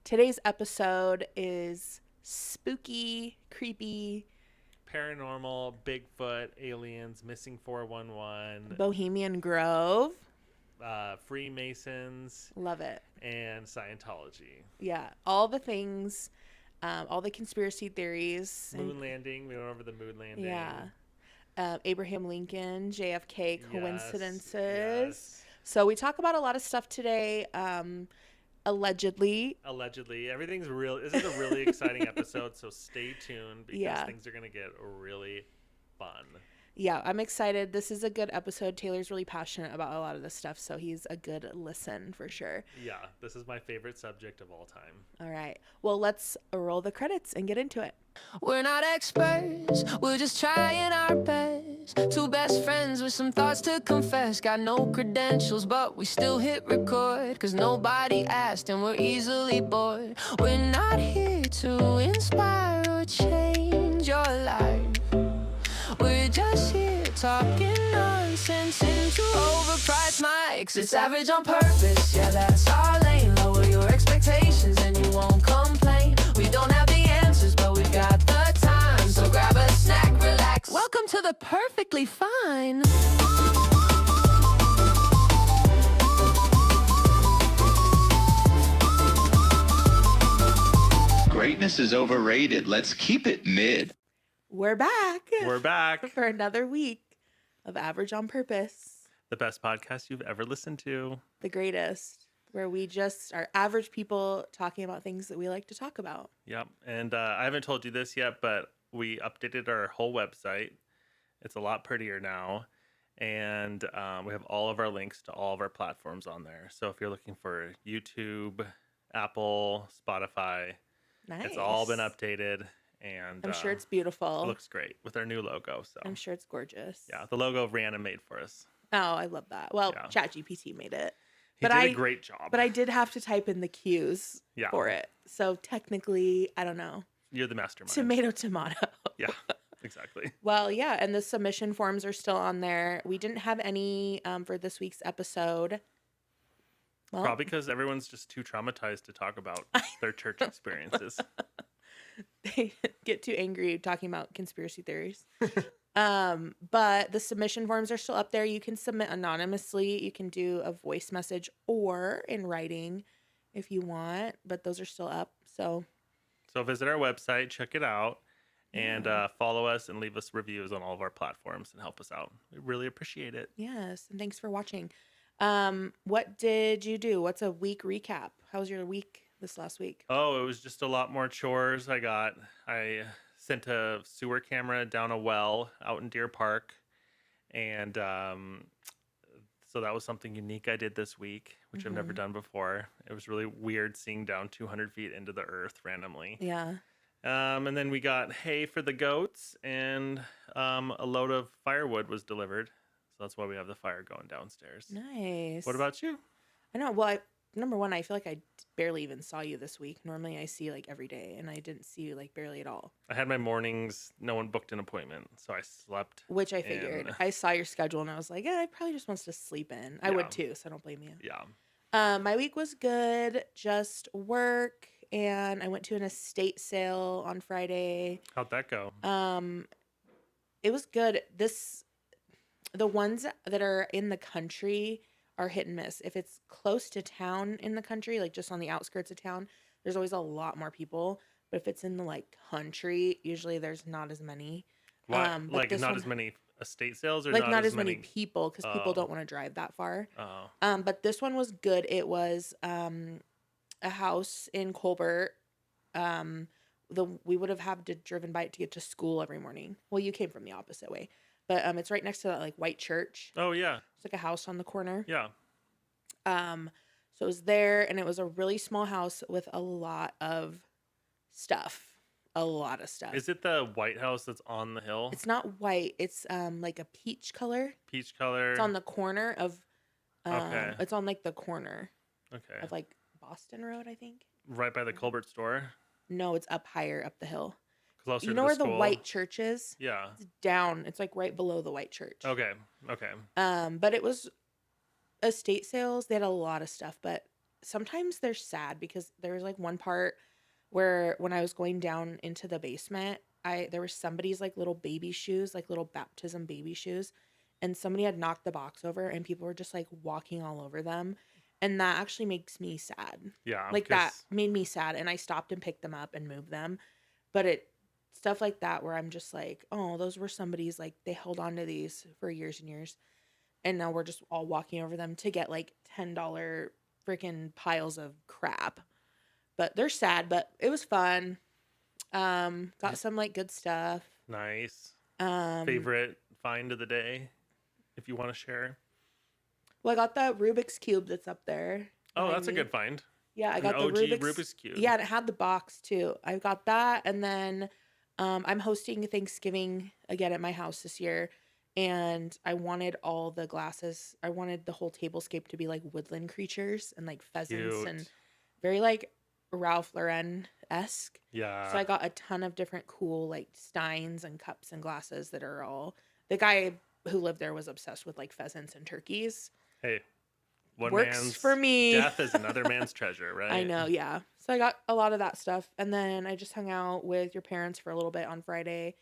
Today's episode is spooky, creepy, paranormal, Bigfoot, aliens, missing 411, Bohemian Grove. Freemasons, Love it. and Scientology. Yeah, all the things, all the conspiracy theories. Moon landing. We went over the moon landing. Yeah. Abraham Lincoln, JFK coincidences. Yes. So we talk about a lot of stuff today. Allegedly. Everything's real. This is a really exciting episode, so stay tuned because things are going to get really fun. Yeah, I'm excited. This is a good episode. Taylor's really passionate about a lot of this stuff, so he's a good listen for sure. Yeah, this is my favorite subject of all time. All right. Well, let's roll the credits and get into it. We're not experts, we're just trying our best. Two best friends with some thoughts to confess. Got no credentials, but we still hit record. Cause nobody asked and we're easily bored. We're not here to inspire or change your life. We're just here talking nonsense into overpriced mics. It's average on purpose, yeah, that's our lane. Lower your expectations and you won't complain. We don't have the answers, but we got the time. So grab a snack, relax. Welcome to the perfectly fine. Greatness is overrated. Let's keep it mid. We're back. We're back for another week of Average on Purpose. The best podcast you've ever listened to. The greatest, where we just are average people talking about things that we like to talk about. Yep. And I haven't told you this yet, but we updated our whole website. It's a lot prettier now. And we have all of our links to all of our platforms on there. So if you're looking for YouTube, Apple, Spotify, It's all been updated. And I'm sure it's beautiful. It looks great with our new logo. So I'm sure it's gorgeous. Yeah, the logo Rihanna made for us. Oh, I love that. Well, ChatGPT made it. He did a great job. But I did have to type in the cues for it. So technically, I don't know. You're the mastermind. Tomato. Yeah, exactly. Well, yeah, and the submission forms are still on there. We didn't have any for this week's episode. Well, probably because everyone's just too traumatized to talk about their church experiences. They get too angry talking about conspiracy theories. But the submission forms are still up there. You can submit anonymously. You can do a voice message or in writing if you want, but those are still up. So visit our website, check it out, and follow us and leave us reviews on all of our platforms and help us out. We really appreciate it. Yes, and thanks for watching. What did you do? What's a week recap? How was your week this last week? Oh, it was just a lot more chores. I sent a sewer camera down a well out in Deer Park. And so that was something unique I did this week, which I've never done before. It was really weird seeing down 200 feet into the earth randomly. Yeah. And then we got hay for the goats, and a load of firewood was delivered. So that's why we have the fire going downstairs. Nice. What about you? I know. Well, number one, I feel like I barely even saw you this week. Normally I see like every day, and I didn't see you like barely at all. I had my mornings. No one booked an appointment, so I slept. Which I figured. I saw your schedule, and I was like, yeah, I probably just wants to sleep in. I would too, so I don't blame you. Yeah. My week was good. Just work, and I went to an estate sale on Friday. How'd that go? It was good. The ones that are in the country are hit and miss. If it's close to town in the country, like just on the outskirts of town, there's always a lot more people. But if it's in the like country, usually there's not as many. What? Like not as many estate sales, or like not as many people because people don't want to drive that far. Oh. But this one was good. It was a house in Colbert. We would have had to driven by it to get to school every morning. Well, you came from the opposite way. But it's right next to that like white church. Oh yeah. It's like a house on the corner. Yeah. So it was there, and it was a really small house with a lot of stuff. A lot of stuff. Is it the White House that's on the hill? It's not white. It's like a peach color. Peach color. It's on the corner of. Okay. It's on like the corner. Okay. Of like Boston Road, I think. Right by the Colbert store. No, it's up higher up the hill. Closer you know to where the the white church is? Yeah. It's down. It's like right below the white church. Okay. But it was estate sales. They had a lot of stuff, but sometimes they're sad because there was like one part where when I was going down into the basement, there was somebody's like little baby shoes, like little baptism baby shoes, and somebody had knocked the box over and people were just like walking all over them. And that actually makes me sad. Yeah, Like that because made me sad and I stopped and picked them up and moved them. But it stuff like that where I'm just like, oh, those were somebody's, like they held on to these for years and years. And now we're just all walking over them to get like $10 freaking piles of crap. But they're sad, but it was fun. Got some like good stuff. nice. Um, Favorite find of the day, if you want to share. well, I got the Rubik's Cube that's up there Oh, behind that's a me. good find. Yeah, I An got the OG Rubik's Cube. Yeah, and it had the box too. I got that, and then I'm hosting Thanksgiving again at my house this year, and I wanted all the glasses. I wanted the whole tablescape to be like woodland creatures and like pheasants Cute. and very like Ralph Lauren esque. So Yeah. I got a ton of different cool like steins and cups and glasses that are all. The guy who lived there was obsessed with like pheasants and turkeys. Hey, one Works man's for me. death is another man's treasure, right? I know, yeah. So I got a lot of that stuff. And then I just hung out with your parents for a little bit on Friday.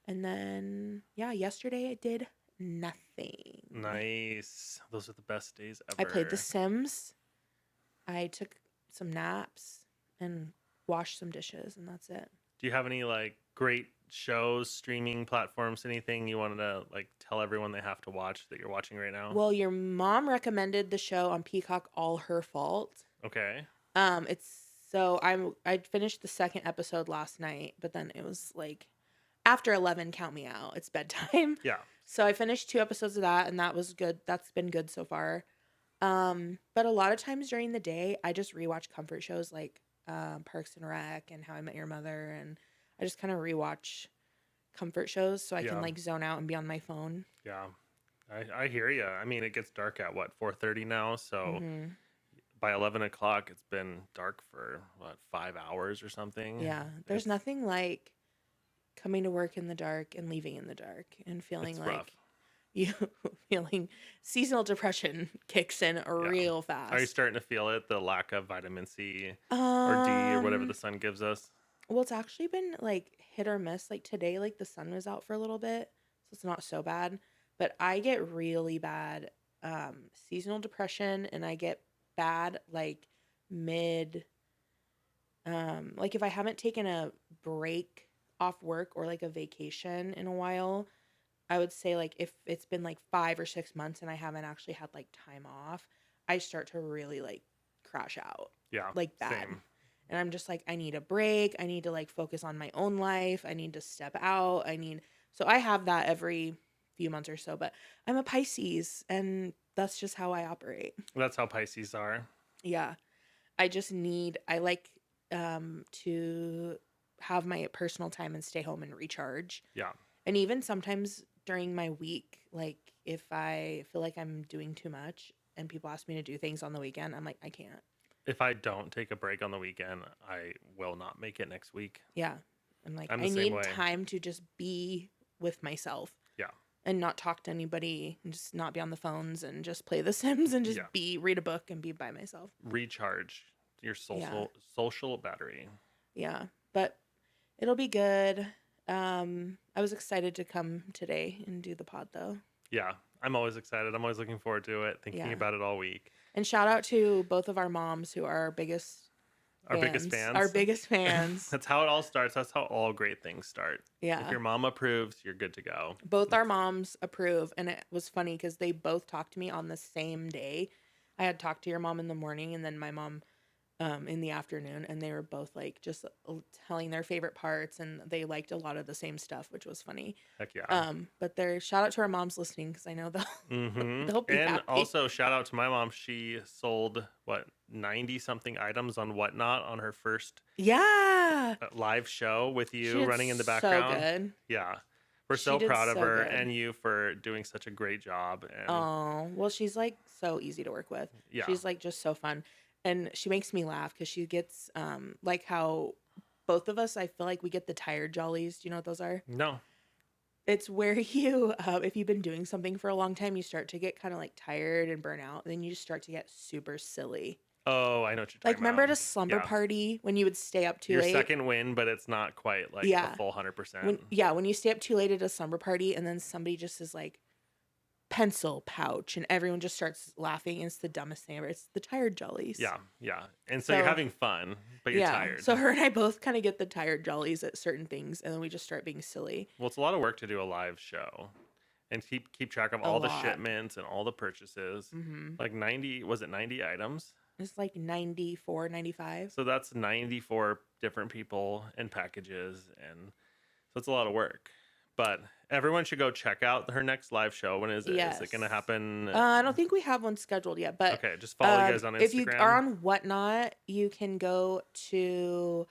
And then, yeah, yesterday I did nothing. Nice. Those are the best days ever. I played The Sims. I took some naps and washed some dishes, and that's it. Do you have any like great shows, streaming platforms, anything you wanted to like tell everyone they have to watch that you're watching right now? Well, your mom recommended the show on Peacock, All Her Fault. Okay. It's so I finished the second episode last night, but then it was like after 11, count me out. It's bedtime. Yeah. So I finished 2 episodes of that, and that was good. That's been good so far. But a lot of times during the day, I just rewatch comfort shows like Parks and Rec and How I Met Your Mother, and I just kind of rewatch comfort shows so I Yeah. can like zone out and be on my phone. Yeah. I hear you. I mean, it gets dark at what, 4:30 now, so Mhm. by 11 o'clock it's been dark for what, 5 hours or something. Yeah, there's It's- nothing like coming to work in the dark and leaving in the dark and feeling It's like rough. you feeling seasonal depression kicks in real fast. Are you starting to feel it? The lack of vitamin C or D or whatever the sun gives us? Well, it's actually been like hit or miss. Like today, like the sun was out for a little bit, so it's not so bad. But I get really bad seasonal depression, and I get bad like mid like if I haven't taken a break off work or like a vacation in a while, I would say like if it's been like 5 or 6 months and I haven't actually had like time off, I start to really like crash out Yeah. like bad. Same. And I'm just like, I need a break. I need to like focus on my own life. I need to step out. So I have that every few months or so, but I'm a Pisces and that's just how I operate. That's how Pisces are. Yeah. I like to have my personal time and stay home and recharge. Yeah. And even sometimes during my week, like if I feel like I'm doing too much and people ask me to do things on the weekend, I'm like, I can't. If I don't take a break on the weekend, I will not make it next week. Yeah. I'm like, I'm I the same need way. time to just be with myself. Yeah. And not talk to anybody and just not be on the phones and just play The Sims and just Yeah. read a book and be by myself. Recharge your social battery. Yeah. But it'll be good. I was excited to come today and do the pod though. Yeah. I'm always excited. I'm always looking forward to it, thinking Yeah. about it all week. And shout out to both of our moms who are our biggest Biggest fans. Our biggest fans. That's how it all starts. That's how all great things start. Yeah. If your mom approves, you're good to go. Both our moms approve, and it was funny because they both talked to me on the same day. I had talked to your mom in the morning and then my mom in the afternoon, and they were both like just telling their favorite parts, and they liked a lot of the same stuff, which was funny. Heck yeah. But they're shout out to our moms listening because I know they'll Mm-hmm. they'll be And happy. also shout out to my mom. She sold 90 something items on Whatnot on her first Yeah, live show with She you did running in the so background. good. Yeah. We're She so did proud of so her good. and you for doing such a great job. And Oh, well, she's like so easy to work with. Yeah. She's like just so fun. And she makes me laugh because she gets like how both of us, I feel like we get the tired jollies. Do you know what those are? no. It's where you, if you've been doing something for a long time, you start to get kind of like tired and burn out. And then you just start to get super silly. Oh, I know what you're Like, talking remember about. at a slumber Yeah. party when you would stay up too Your late? second win, but it's not quite like Yeah. the full 100%. When you stay up too late at a slumber party and then somebody just is like, pencil pouch, and everyone just starts laughing, and it's the dumbest thing ever. It's the tired jollies. Yeah, yeah. And so you're having fun, but you're tired. So her and I both kind of get the tired jollies at certain things, and then we just start being silly. Well, it's a lot of work to do a live show and keep track of all the shipments and all the purchases. Like 90, was it 90 items? It's like 94, 95. So that's 94 different people and packages, and so it's a lot of work. But everyone should go check out her next live show. When is it? Yes. Is it going to happen? I don't think we have one scheduled yet, but Okay, just follow you guys on Instagram. if you are on Whatnot, you can go to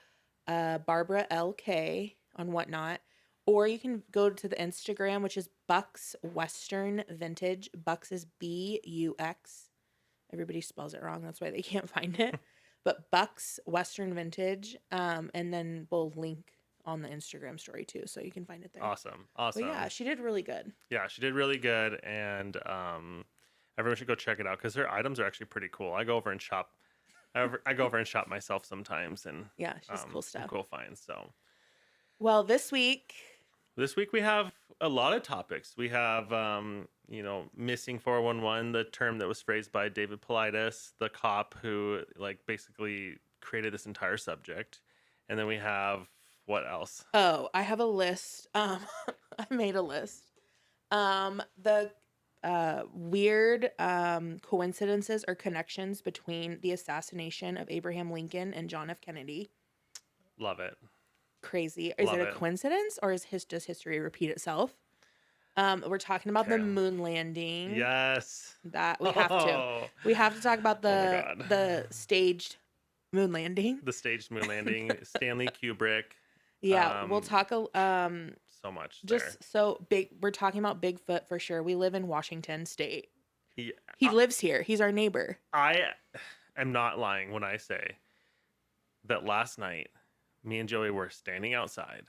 Barbara LK on Whatnot, or you can go to the Instagram, which is Bucks Western Vintage. Bucks is BUX. Everybody spells it wrong. That's why they can't find it. But Bucks Western Vintage, and then we'll link on the Instagram story too, so you can find it there. Awesome. But yeah, she did really good. Yeah, she did really good, and everyone should go check it out because her items are actually pretty cool. I go over and shop. I go over and shop myself sometimes, and Yeah, she's cool stuff. Cool finds. So, well, this week we have a lot of topics. We have missing 411, the term that was phrased by David Paulides, the cop who like basically created this entire subject, and then we have. What else? Oh, I have a list. I made a list. The weird coincidences or connections between the assassination of Abraham Lincoln and John F. Kennedy. Love it. Crazy. Is it a coincidence, or does history repeat itself? We're talking about the moon landing. Yes. That we have to. We have to talk about the staged moon landing. The staged moon landing. Stanley Kubrick. Yeah, we'll talk so much. So big. We're talking about Bigfoot for sure. We live in Washington State. Yeah, he lives here. He's our neighbor. I am not lying when I say that last night, me and Joey were standing outside,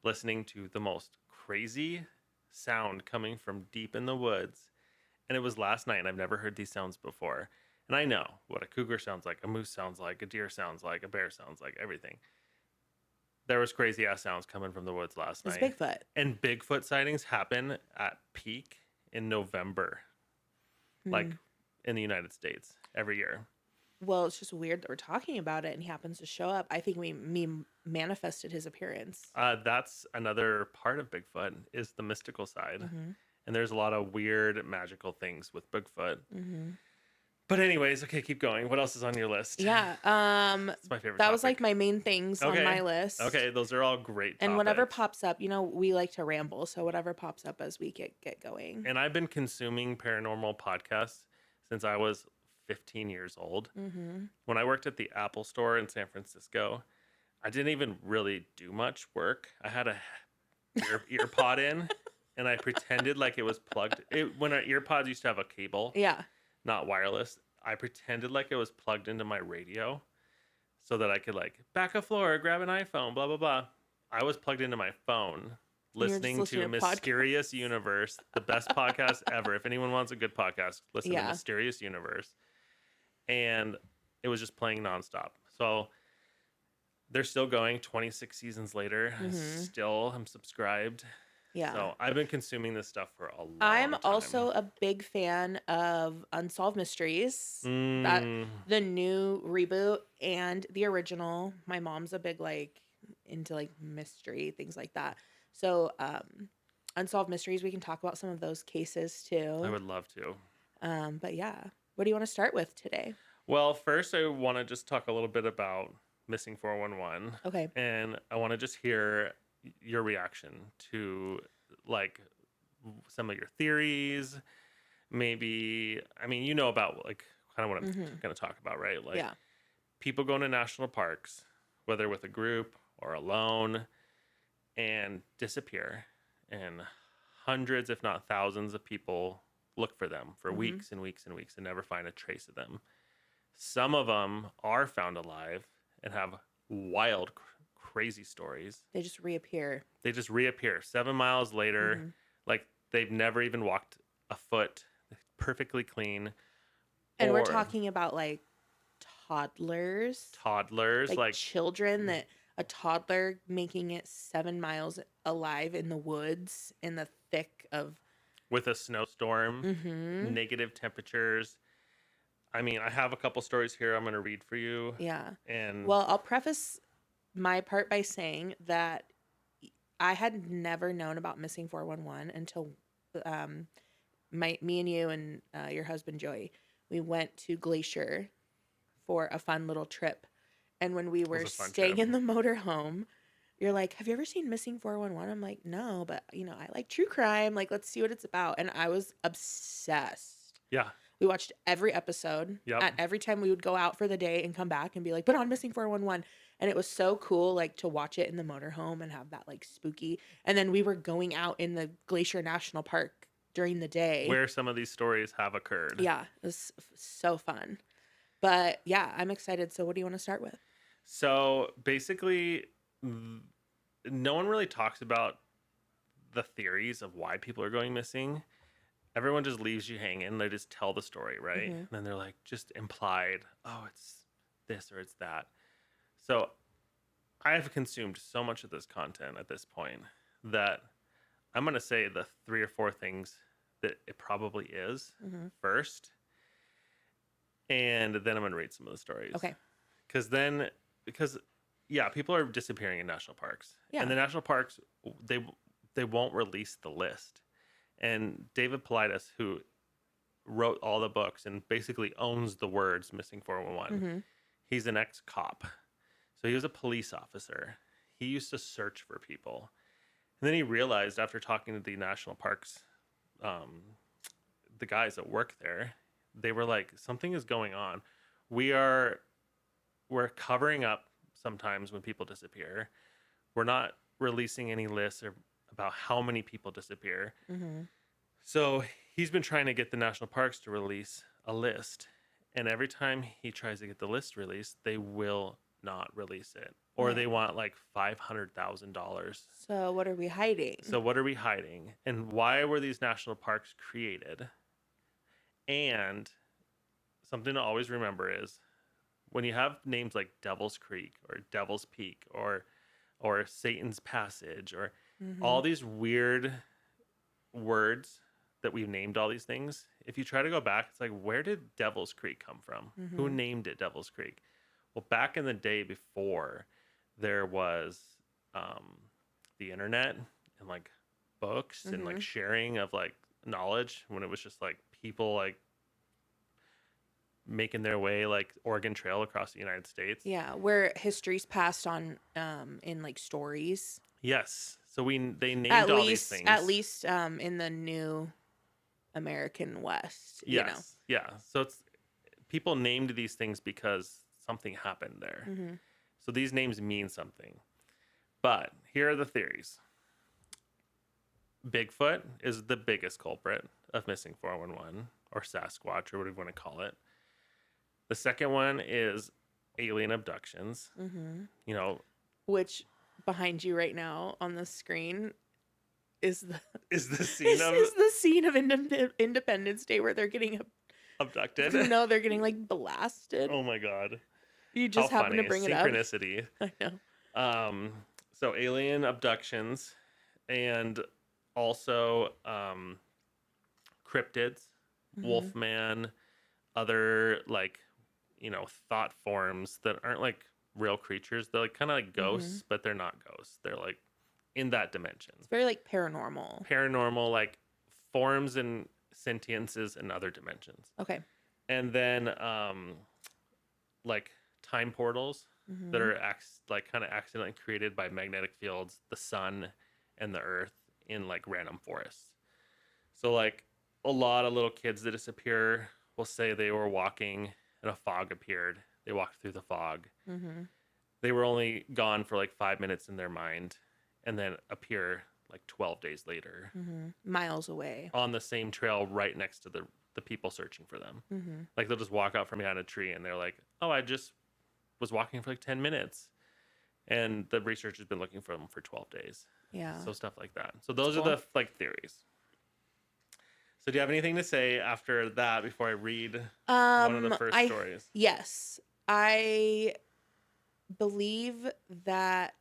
listening to the most crazy sound coming from deep in the woods, and it was last night. And I've never heard these sounds before, and I know what a cougar sounds like, a moose sounds like, a deer sounds like, a bear sounds like, everything. There was crazy ass sounds coming from the woods last night. It's Bigfoot. And Bigfoot sightings happen at peak in November, like in the United States every year. Well, it's just weird that we're talking about it and he happens to show up. I think we manifested his appearance. That's another part of Bigfoot is the mystical side. And there's a lot of weird magical things with Bigfoot. But anyways, okay, keep going. What else is on your list? Yeah. It's my favorite That topic. was like my main things on my list. Okay, those are all great And topics. whatever pops up, we like to ramble. So whatever pops up as we get going. And I've been consuming paranormal podcasts since I was 15 years old. When I worked at the Apple store in San Francisco, I didn't even really do much work. I had a ear pod in, and I pretended like it was plugged. When our ear pods used to have a cable. Yeah. Not wireless. I pretended like it was plugged into my radio so that I could like back a floor, grab an iPhone, blah, blah, blah. I was plugged into my phone listening to Mysterious Universe, the best podcast ever. If anyone wants a good podcast, listen to Mysterious Universe. And it was just playing nonstop. So they're still going 26 seasons later. I'm subscribed. Yeah. So I've been consuming this stuff for a long I'm time. also a big fan of Unsolved Mysteries. The new reboot and the original. My mom's a big into mystery, things like that. So Unsolved Mysteries, we can talk about some of those cases too. I would love to. But yeah. What do you want to start with today? Well, first I want to just talk a little bit about Missing 411. Okay. And I want to just hear your reaction to some of your theories. Maybe, about kind of what I'm going to talk about, right? People going to national parks, whether with a group or alone, and disappear. And hundreds, if not thousands of people look for them for weeks and weeks and weeks and never find a trace of them. Some of them are found alive and have wild, crazy stories. They just reappear. 7 miles later, like they've never even walked a foot, perfectly clean. And we're talking about Toddlers, like children, that a toddler making it 7 miles alive in the woods in the thick of with a snowstorm, mm-hmm. negative temperatures. I mean, I have a couple stories here I'm going to read for you. Yeah. And Well, I'll preface my part by saying that I had never known about missing 411 until me and you and your husband Joey, we went to Glacier for a fun little trip. And when we were was a fun staying trip. in the motorhome, you're like, "Have you ever seen Missing 411?" I'm like, "No, but I like true crime. Like, let's see what it's about." And I was obsessed. yeah, We watched every episode. Yep. At every time we would go out for the day and come back and be like, "Put on Missing 411." And it was so cool, like, to watch it in the motorhome and have that, like, spooky. And then we were going out in the Glacier National Park during the day. where some of these stories have occurred. Yeah, it was so fun. But yeah, I'm excited. So what do you want to start with? So basically, no one really talks about the theories of why people are going missing. Everyone just leaves you hanging. They just tell the story, right? Mhm. And then they're like, just implied, oh, it's this or it's that. So I have consumed so much of this content at this point that I'm going to say the 3 or 4 things that it probably is Mhm. first. And then I'm going to read some of the stories. Okay. Because yeah, people are disappearing in national parks. Yeah. And the national parks, they won't release the list. And David Paulides, who wrote all the books and basically owns the words Missing 411, Mhm. he's an ex-cop. So he was a police officer. He used to search for people. And then he realized after talking to the national parks, the guys that work there, they were like, something is going on. We're covering up sometimes when people disappear. We're not releasing any lists or about how many people disappear. Mhm. So he's been trying to get the national parks to release a list. And every time he tries to get the list released, they will not release it. Or Right. they want like $500,000. So what are we hiding? So what are we hiding? And why were these national parks created? And something to always remember is when you have names like Devil's Creek or Devil's Peak or Satan's Passage or Mhm. all these weird words that we've named all these things, if you try to go back, it's like, where did Devil's Creek come from? Who Mhm. named it Devil's Creek? Well, back in the day before there was the internet and like books and like Mhm. sharing of like knowledge, when it was just like people like making their way like Oregon Trail across the United States. Yeah, where history's passed on in like stories. Yes. So they named At all least these things. at least in the new American West, Yes. Yeah. So it's people named these things because something happened there. Mhm. So these names mean something. But here are the theories. Bigfoot is the biggest culprit of missing 411 or Sasquatch or whatever you want to call it. The second one is alien abductions. Mhm. You know, Which behind you right now on the screen is the is the scene this of is the scene of Independence Day where they're getting abducted. no, they're getting like blasted. Oh my god. You just How happen funny. to bring it Synchronicity. up. I know. So alien abductions and also cryptids, Mhm. Wolfman, other like, thought forms that aren't like real creatures. They're like kind of like ghosts, but they're not ghosts. They're like in that dimension. It's very like paranormal. Paranormal like forms and sentiences in other dimensions. Okay. And then like time portals that Mhm. are like kind of accidentally created by magnetic fields, the sun and the earth in like random forests. So like a lot of little kids that disappear will say they were walking and a fog appeared. They walked through the fog. Mhm. They were only gone for like 5 minutes in their mind and then appear like 12 days later Mhm. Miles away. on the same trail right next to the people searching for them. Mhm. Like they'll just walk out from behind a tree and they're like, oh, I just was walking for like 10 minutes. And the research has been looking for them for 12 days. Yeah. So stuff like that. So those Cool. are the like theories. So do you have anything to say after that before I read one of the first stories? Yes. I believe that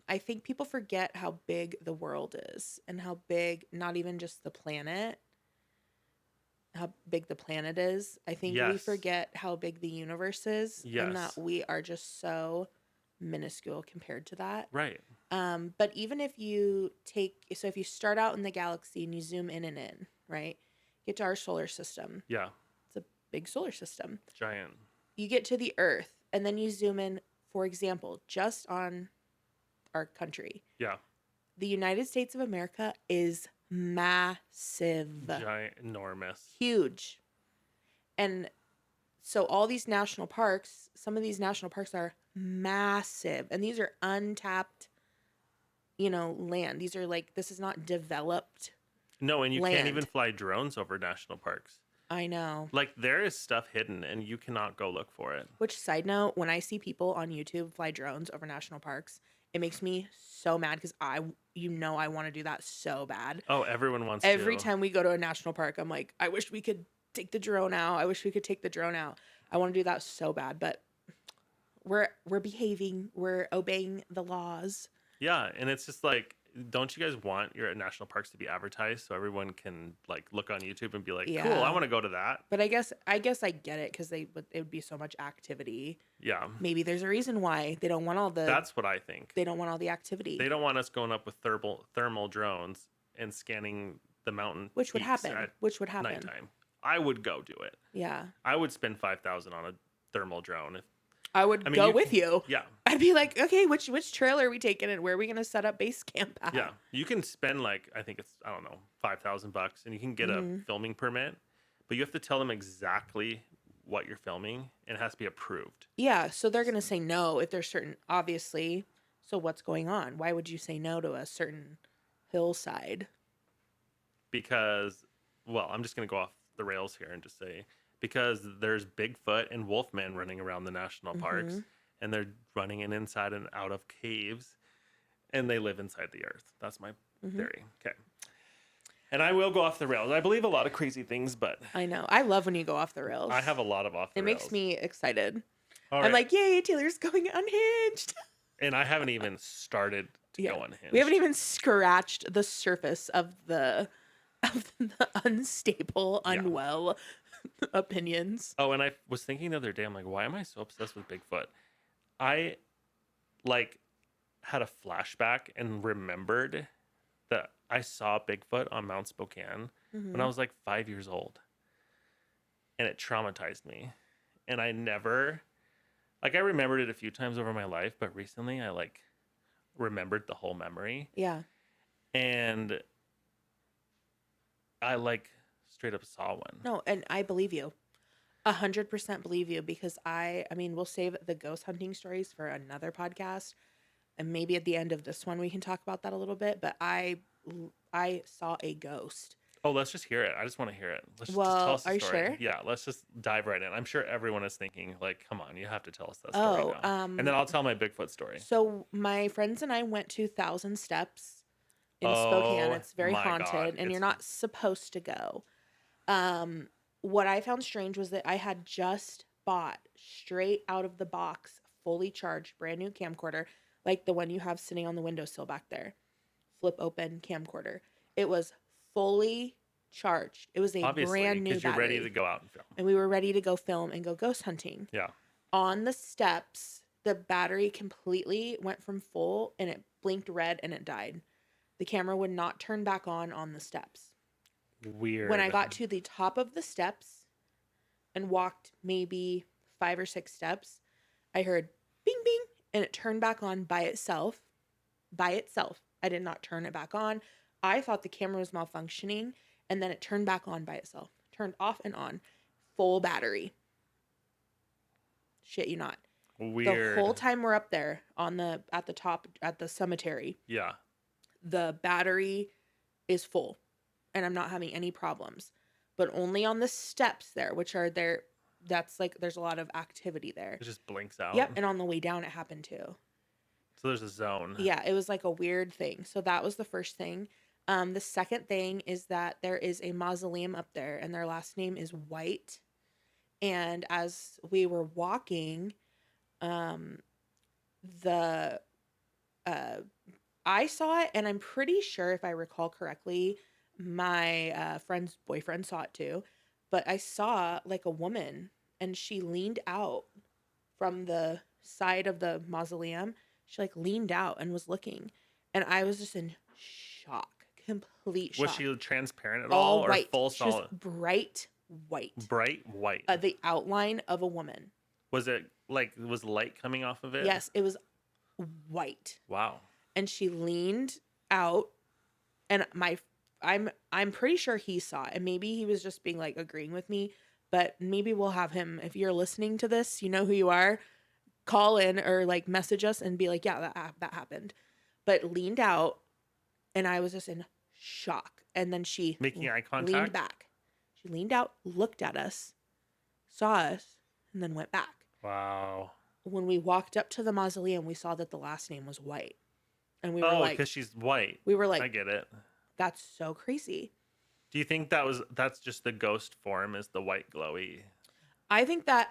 I think people forget how big the world is and how big, not even just the planet, how big the planet is. I think we Yes. forget how big the universe is and that Yes. we are just so minuscule compared to that. Right. But even if you if you start out in the galaxy and you zoom in and in, right? Get to our solar system. Yeah. It's a big solar system. Giant. You get to the Earth and then you zoom in, for example, just on our country. Yeah. The United States of America is massive. Giant. Enormous. Huge. And so all these national parks, some of these national parks are massive. And these are untapped, land. These are this is not developed. No, and you Land. can't even fly drones over national parks. I know. Like, there is stuff hidden and you cannot go look for it. Which, side note, when I see people on YouTube fly drones over national parks, it makes me so mad because I want to do that so bad. Oh, everyone wants Every to. time we go to a national park, I'm like, I wish we could take the drone out. I wish we could take the drone out. I want to do that so bad, but we're behaving. We're obeying the laws. Yeah, and it's just like, don't you guys want your national parks to be advertised so everyone can look on YouTube and be like, Yeah. cool, I want to go to that. But I guess I get it because it would be so much activity. Yeah. Maybe there's a reason why they don't want all the. That's what I think. They don't want all the activity. They don't want us going up with thermal drones and scanning the mountain. Which would peaks happen. at Which would happen. nighttime. I would go do it. Yeah. I would spend $5,000 on a thermal drone. I would go with you. Yeah. I'd be like, okay, which trailer are we taking and where are we going to set up base camp at? Yeah. You can spend I think it's, I don't know, $5,000 and you can get a filming permit, but you have to tell them exactly what you're filming and it has to be approved. Yeah. So they're going to say no if there's certain, obviously. So what's going on? Why would you say no to a certain hillside? Because, well, I'm just going to go off the rails here and just say, because there's Bigfoot and Wolfmen running around the national parks, and they're running in inside and out of caves, and they live inside the earth. That's my theory. Okay. And I will go off the rails. I believe a lot of crazy things, but I know. I love when you go off the rails. I have a lot of off the It rails. makes me excited. All I'm right. like, yay, Taylor's going unhinged. And I haven't even started to go unhinged. We haven't even scratched the surface of the unstable, unwell opinions. Oh, and I was thinking the other day, I'm like, why am I so obsessed with Bigfoot? I had a flashback and remembered that I saw Bigfoot on Mount Spokane when I was 5 years old. And it traumatized me. And I never, I remembered it a few times over my life, but recently I remembered the whole memory. Yeah. And I straight up saw one. No, and I believe you. 100% believe you because I mean, we'll save the ghost hunting stories for another podcast. And maybe at the end of this one, we can talk about that a little bit. But I saw a ghost. Oh, let's just hear it. I just want to hear it. Let's just Well, tell us the are you story. sure? Yeah, let's just dive right in. I'm sure everyone is thinking, come on, you have to tell us that story now. And then I'll tell my Bigfoot story. So my friends and I went to 1,000 Steps in Spokane. It's very my haunted, God. and you're not supposed to go. What I found strange was that I had just bought straight out of the box, fully charged, brand new camcorder, like the one you have sitting on the windowsill back there. Flip open camcorder. It was fully charged. It was a Obviously, brand new because you're battery. ready to go out and film. And we were ready to go film and go ghost hunting. Yeah. On the steps, the battery completely went from full and it blinked red and it died. The camera would not turn back on the steps. Weird. When I got to the top of the steps and walked maybe 5 or 6 steps, I heard bing, bing, and it turned back on by itself. By itself. I did not turn it back on. I thought the camera was malfunctioning, and then it turned back on by itself. Turned off and on. Full battery. Shit you not. Weird. The whole time we're up there at the top at the cemetery, Yeah. the battery is full and I'm not having any problems. But only on the steps there, which are there, that's there's a lot of activity there. It just blinks out. Yep, and on the way down it happened too. So there's a zone. Yeah, it was a weird thing. So that was the first thing. The second thing is that there is a mausoleum up there and their last name is White. And as we were walking, the I saw it, and I'm pretty sure, if I recall correctly, my friend's boyfriend saw it too. But I saw like a woman, and she leaned out from the side of the mausoleum. She like leaned out and was looking, and I was just in shock, complete shock. Was she transparent at All all or white? full She was solid? bright white. Bright white. The outline of a woman. Was it like, was light coming off of it? Yes, it was white. Wow. And she leaned out, and I'm pretty sure he saw it, and maybe he was just being like agreeing with me, but maybe we'll have him, if you're listening to this, you know who you are, call in or like message us and be like, yeah, that happened. But leaned out, and I was just in shock. And then she Making eye contact? leaned back. She leaned out, looked at us, saw us, and then went back. Wow. When we walked up to the mausoleum, we saw that the last name was White. And we were Oh, like, because she's white. we were I like, get it. that's so crazy. Do you think that's just the ghost form, is the white glowy? I think that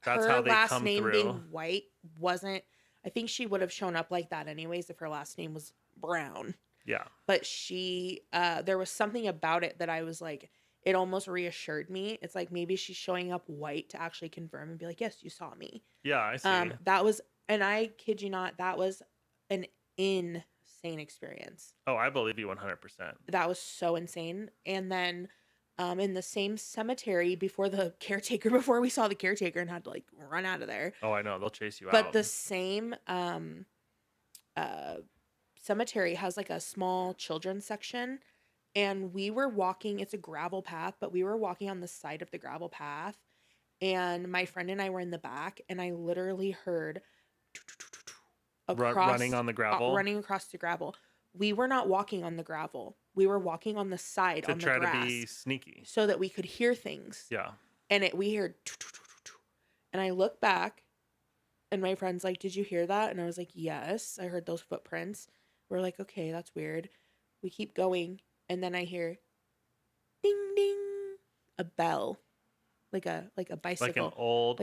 That's her how they last come name through. being White wasn't, I think she would have shown up like that anyways if her last name was Brown. Yeah. But she, there was something about it that I was like, it almost reassured me. It's like maybe she's showing up white to actually confirm and be like, yes, you saw me. Yeah, I see. That was, and I kid you not, that was an insane experience. Oh, I believe you 100%. That was so insane. And then in the same cemetery before we saw the caretaker and had to like run out of there. Oh, I know. They'll chase you out. But the same cemetery has like a small children's section. And we were walking, it's a gravel path, but we were walking on the side of the gravel path. And my friend and I were in the back, and I literally heard running on the gravel? running across the gravel. We were not walking on the gravel. We were walking on the side to on the try grass to be sneaky. so that we could hear things. Yeah. And we heard, and I look back, and my friend's like, "Did you hear that?" And I was like, "Yes, I heard those footprints." We're like, "Okay, that's weird." We keep going, and then I hear, ding ding, a bell, like a bicycle, Like an old,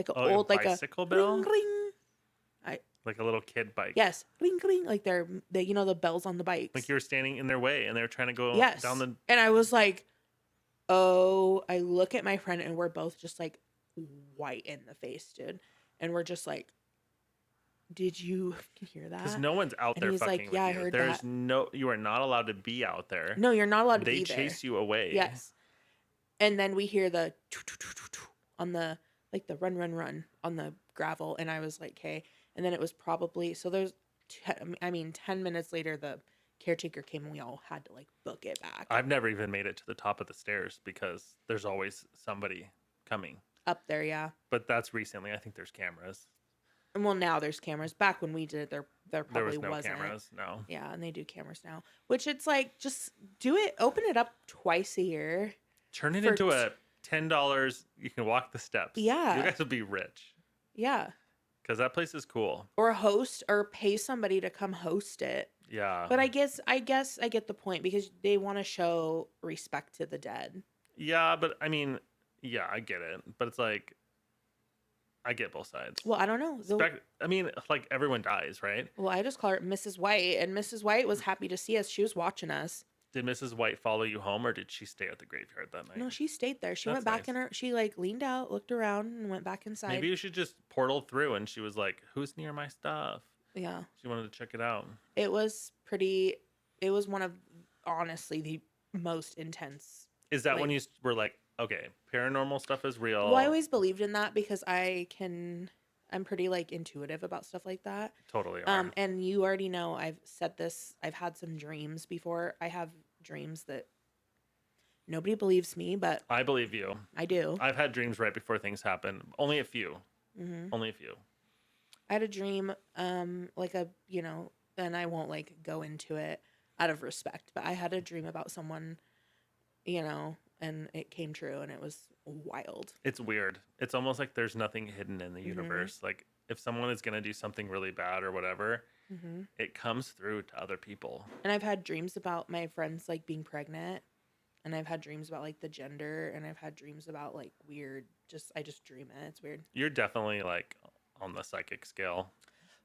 bicycle a bell? ring ring. Like a little kid bike. Yes, ring ring, like they're the bells on the bikes. Like you were standing in their way and they were trying to go Yes. down the... And I was like, oh, I look at my friend and we're both just like white in the face, dude. And we're just like, did you hear that? Because no one's out And there he's fucking like, with yeah, I you. heard There's that. no... You are not allowed to be out there. No, you're not allowed to They be there. chase you away. Yes. And then we hear the on the, like the run on the gravel. And I was like, hey. And then it was probably, so there's, 10 minutes later, the caretaker came and we all had to like book it back. I've never even made it to the top of the stairs because there's always somebody coming. Up there, yeah. But that's recently. I think there's cameras. And well, now there's cameras. Back when we did it, there There probably was no wasn't. cameras. No. Yeah, and they do cameras now. Which it's like, just do it, open it up twice a year. Turn it For into a $10. You can walk the steps. Yeah. You guys will be rich. Yeah. Because that place is cool. Or host, or pay somebody to come host it. Yeah. But I guess I get the point because they want to show respect to the dead. Yeah, but I mean, yeah, I get it. But it's like, I get both sides. Well, I don't know. I mean, like everyone dies, right? Well, I just call her Mrs. White, and Mrs. White was happy to see us. She was watching us. Did Mrs. White follow you home, or did she stay at the graveyard that night? No, she stayed there. She That's went back nice. in her. She like leaned out, looked around, and went back inside. Maybe you should just portal through, and she was like, "Who's near my stuff?" Yeah, She wanted to check it out. it was pretty. It was one of honestly the most intense. Is that Like- when you were like, "Okay, paranormal stuff is real"? Well, I always believed in that because I'm pretty like intuitive about stuff like that. Totally are. And you already know I've said this. I've had some dreams before. I have dreams that nobody believes me, but I believe you. I do. I've had dreams right before things happen. Only a few. Mm-hmm. Only a few. I had a dream, like and I won't like go into it out of respect, but I had a dream about someone, and it came true, and it was wild. It's weird. It's almost like there's nothing hidden in the Mm-hmm. universe. Like if someone is going to do something really bad or whatever, Mm-hmm. it comes through to other people. And I've had dreams about my friends like being pregnant, and I've had dreams about like the gender, and I've had dreams about like weird I just dream it. It's weird. You're definitely like on the psychic scale.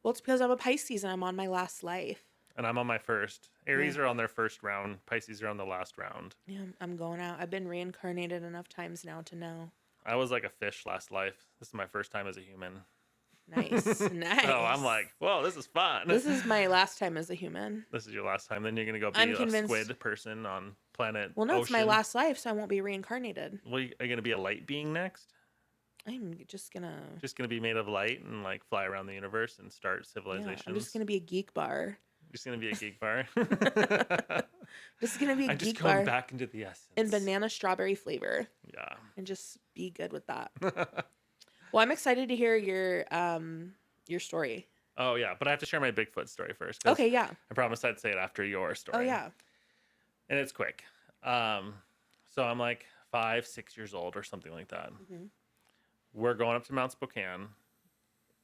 Well, it's because I'm a Pisces and I'm on my last life. And I'm on my first. Aries Yeah. are on their first round. Pisces are on the last round. Yeah, I'm going out. I've been reincarnated enough times now to know. I was like a fish last life. This is my first time as a human. Nice. Nice. So I'm like, whoa, this is fun. This is my last time as a human. This is your last time. Then you're going to go be I'm a convinced- squid person on planet Well, no, it's my Ocean. last life, so I won't be reincarnated. Well, are you going to be a light being next? I'm just gonna. Just going to be made of light and like fly around the universe and start Yeah, civilizations? I'm just gonna be a geek bar. Just going to be a geek bar? Just gonna be a I'm just geek going bar back into the essence. in banana strawberry flavor, Yeah. and just be good with that. Well, I'm excited to hear your story. Oh, yeah. But I have to share my Bigfoot story first. 'cause Okay, yeah. I promised I'd say it after your story. Oh, yeah. And it's quick. So I'm like 5, 6 years old or something like that. Mm-hmm. We're going up to Mount Spokane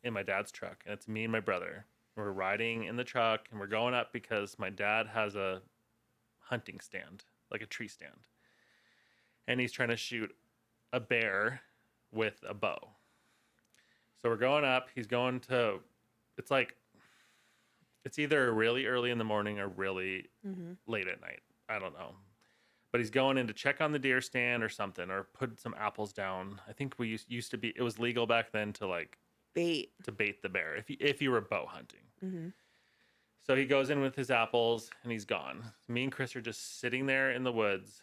in my dad's truck, and it's me and my brother. We're riding in the truck, and we're going up because my dad has a hunting stand, like a tree stand. And he's trying to shoot a bear with a bow. So we're going up. He's going to, it's like, it's either really early in the morning or really late at night. I don't know. But he's going in to check on the deer stand or something, or put some apples down. I think we used to be, it was legal back then to like, Bait. to bait the bear if you were bow hunting. Mm-hmm. So he goes in with his apples and he's gone. Me and Chris are just sitting there in the woods.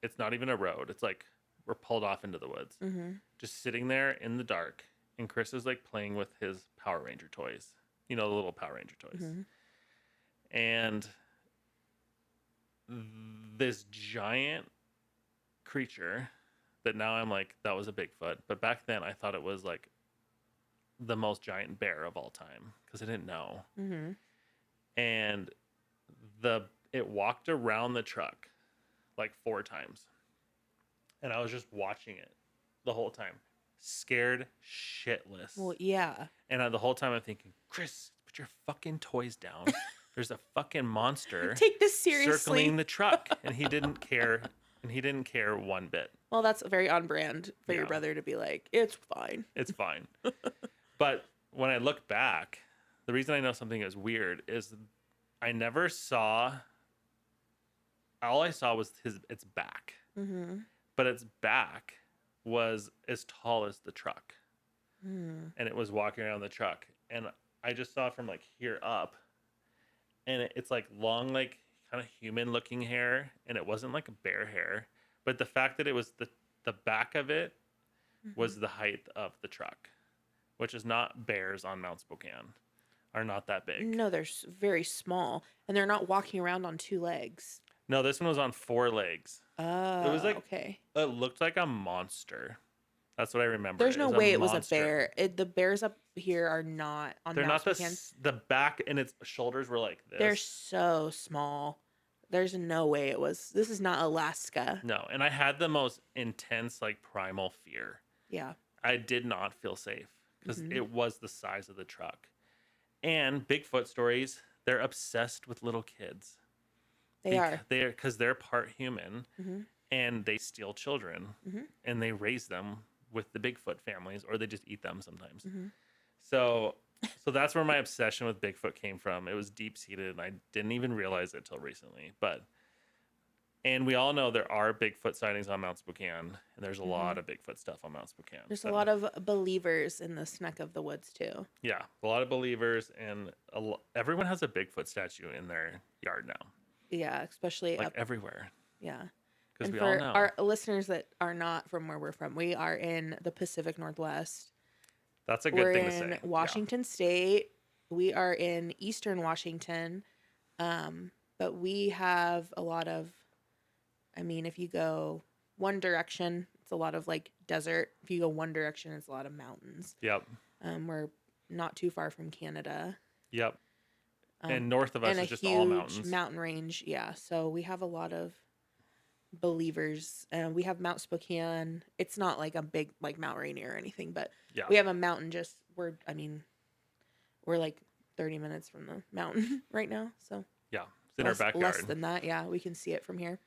It's not even a road. It's like we're pulled off into the woods. Mm-hmm. Just sitting there in the dark. And Chris is like playing with his Power Ranger toys. You know, the little Power Ranger toys. Mm-hmm. And this giant creature that now I'm like, that was a Bigfoot. But back then I thought it was like the most giant bear of all time because I didn't know. Mm-hmm. And it walked around the truck like 4 times. And I was just watching it the whole time. Scared shitless. Well, yeah. And the whole time I'm thinking, Chris, put your fucking toys down. There's a fucking monster Take this seriously. circling the truck. And he didn't care. And he didn't care one bit. Well, that's very on brand for your Yeah. brother to be like, it's fine. It's fine. But when I look back, the reason I know something is weird is I never saw. All I saw was its back. Mm-hmm. But its back was as tall as the truck. Mm. And it was walking around the truck. And I just saw from like here up. And it's like long, like kind of human looking hair. And it wasn't like a bear hair. But the fact that it was the back of it was the height of the truck, which is not bears on Mount Spokane are not that big. No, they're very small, and they're not walking around on 2 legs. No, this one was on 4 legs. Oh, was like- okay. It looked like a monster. That's what I remember. There's no was way it was a monster. bear. The bears up here are not on They're Mount not Spokane. the back and its shoulders were like this. They're so small. There's no way it was. This is not Alaska. No, and I had the most intense, like primal fear. Yeah. I did not feel safe because Mhm. it was the size of the truck. And Bigfoot stories, they're obsessed with little kids. They are. Because they're part human, Mm-hmm. and they steal children, Mhm. and they raise them with the Bigfoot families, or they just eat them sometimes. Mhm. So that's where my obsession with Bigfoot came from. It was deep seated, and I didn't even realize it till recently. And we all know there are Bigfoot sightings on Mount Spokane, and there's a lot of Bigfoot stuff on Mount Spokane. There's So, a lot of believers in this neck of the woods too. yeah, a lot of believers, and everyone has a Bigfoot statue in their yard now, Yeah, especially like up. everywhere, Yeah. because And we for all know. our listeners that are not from where we're from, we are in the Pacific Northwest. That's a good We're thing to in say. Yeah. Washington State. We are in Eastern Washington. But we have a lot of, I mean, if you go one direction, it's a lot of like desert. If you go one direction, it's a lot of mountains. Yep. We're not too far from Canada. Yep. Um, And north of us and is a just huge all mountains. mountain range. Yeah. So we have a lot of believers. We have Mount Spokane. It's not like a big like Mount Rainier or anything, but Yeah. we have a mountain just we're like 30 minutes from the mountain right now. So Yeah. It's in our backyard. less than that. Yeah. We can see it from here.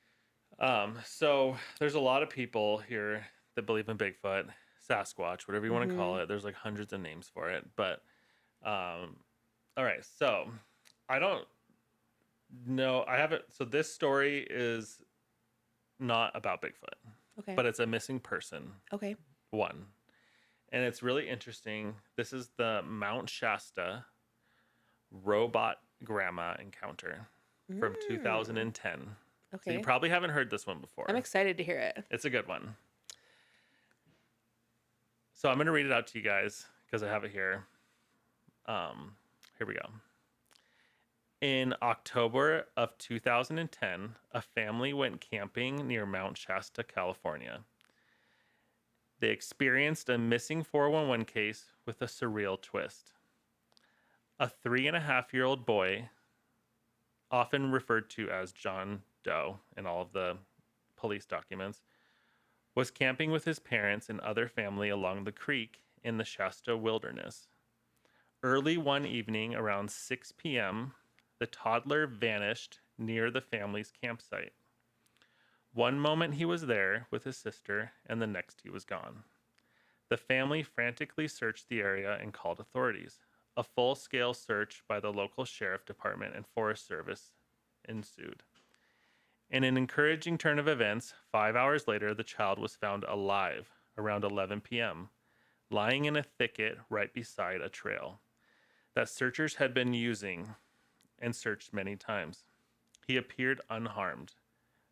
So there's a lot of people here that believe in Bigfoot. Sasquatch, whatever you want to call it. There's like hundreds of names for it. But all right, so I don't know. I haven't. So this story is not about Bigfoot, Okay. but it's a missing person Okay. one. And it's really interesting. This is the Mount Shasta robot grandma encounter from 2010. So Okay. you probably haven't heard this one before. I'm excited to hear it. It's a good one. So I'm going to read it out to you guys because I have it here. Here we go. In October of 2010, a family went camping near Mount Shasta, California. They experienced a missing 411 case with a surreal twist. A 3.5-year-old boy, often referred to as John Doe in all of the police documents, was camping with his parents and other family along the creek in the Shasta wilderness. Early one evening around 6 p.m., the toddler vanished near the family's campsite. One moment he was there with his sister, and the next he was gone. The family frantically searched the area and called authorities. A full-scale search by the local sheriff department and Forest Service ensued. In an encouraging turn of events, 5 hours later, the child was found alive around 11 p.m., lying in a thicket right beside a trail that searchers had been using and searched many times. He appeared unharmed.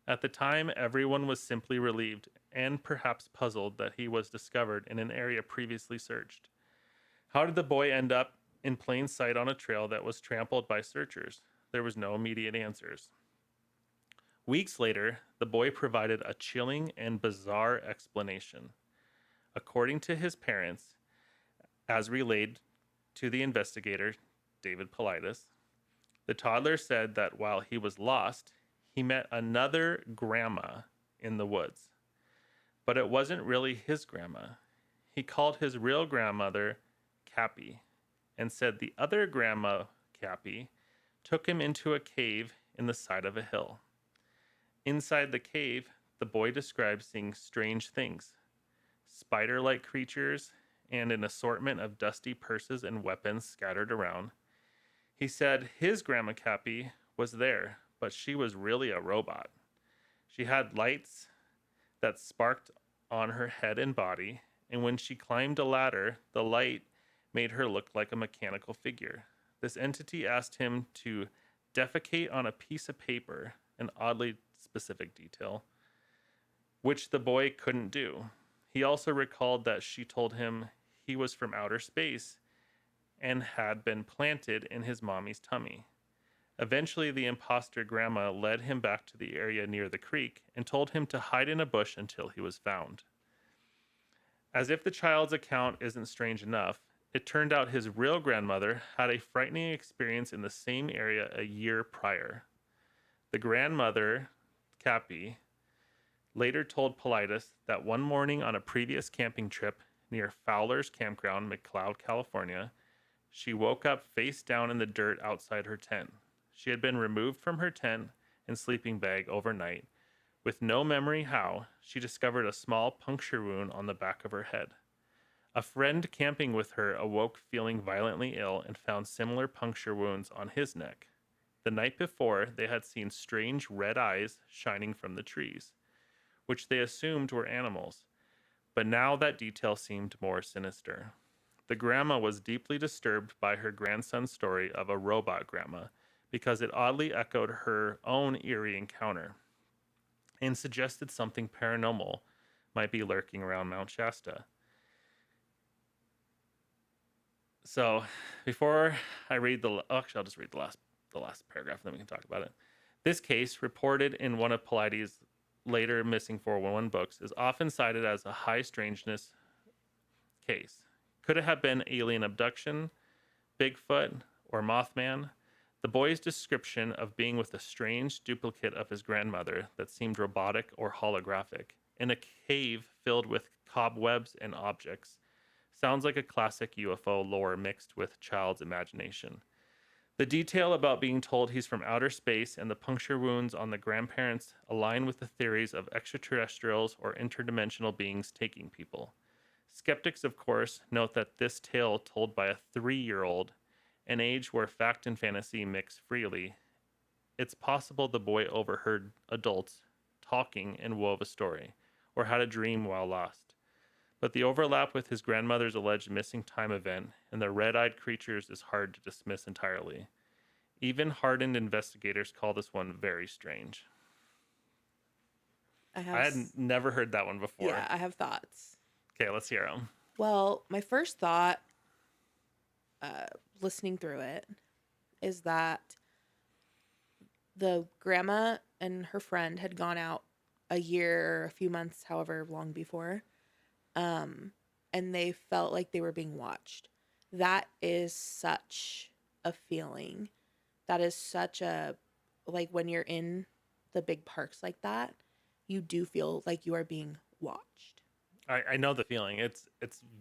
At the time, everyone was simply relieved and perhaps puzzled that he was discovered in an area previously searched. How did the boy end up in plain sight on a trail that was trampled by searchers? There was no immediate answers. Weeks later, the boy provided a chilling and bizarre explanation. According to his parents, as relayed to the investigator, David Politis, the toddler said that while he was lost, he met another grandma in the woods. But it wasn't really his grandma. He called his real grandmother Cappy and said the other grandma, Cappy, took him into a cave in the side of a hill. Inside the cave, the boy described seeing strange things, spider-like creatures, and an assortment of dusty purses and weapons scattered around. He said his grandma Cappy was there, but she was really a robot. She had lights that sparked on her head and body, and when she climbed a ladder, the light made her look like a mechanical figure. This entity asked him to defecate on a piece of paper, an oddly specific detail, which the boy couldn't do. He also recalled that she told him he was from outer space and had been planted in his mommy's tummy. Eventually, the imposter grandma led him back to the area near the creek and told him to hide in a bush until he was found. As if the child's account isn't strange enough, it turned out his real grandmother had a frightening experience in the same area a year prior. The grandmother, Cappy, later told Politis that one morning on a previous camping trip near Fowler's Campground, McLeod, California, she woke up face down in the dirt outside her tent. She had been removed from her tent and sleeping bag overnight. With no memory how, she discovered a small puncture wound on the back of her head. A friend camping with her awoke feeling violently ill and found similar puncture wounds on his neck. The night before, they had seen strange red eyes shining from the trees, which they assumed were animals. But now that detail seemed more sinister. The grandma was deeply disturbed by her grandson's story of a robot grandma because it oddly echoed her own eerie encounter and suggested something paranormal might be lurking around Mount Shasta. So, before I read I'll just read the last paragraph, and then we can talk about it. This case, reported in one of Politis' later missing 411 books, is often cited as a high strangeness case. Could it have been alien abduction, Bigfoot, or Mothman? The boy's description of being with a strange duplicate of his grandmother that seemed robotic or holographic in a cave filled with cobwebs and objects sounds like a classic UFO lore mixed with child's imagination. The detail about being told he's from outer space and the puncture wounds on the grandparents align with the theories of extraterrestrials or interdimensional beings taking people. Skeptics, of course, note that this tale told by a 3-year-old, an age where fact and fantasy mix freely, it's possible the boy overheard adults talking and wove a story, or had a dream while lost. But the overlap with his grandmother's alleged missing time event and the red-eyed creatures is hard to dismiss entirely. Even hardened investigators call this one very strange. I I had never heard that one before. Yeah, I have thoughts. Okay, let's hear them. Well, my first thought, listening through it, is that the grandma and her friend had gone out a year or a few months, however long before, and they felt like they were being watched. That is such a feeling. That is such a, like when you're in the big parks like that, you do feel like you are being watched. I know the feeling. It's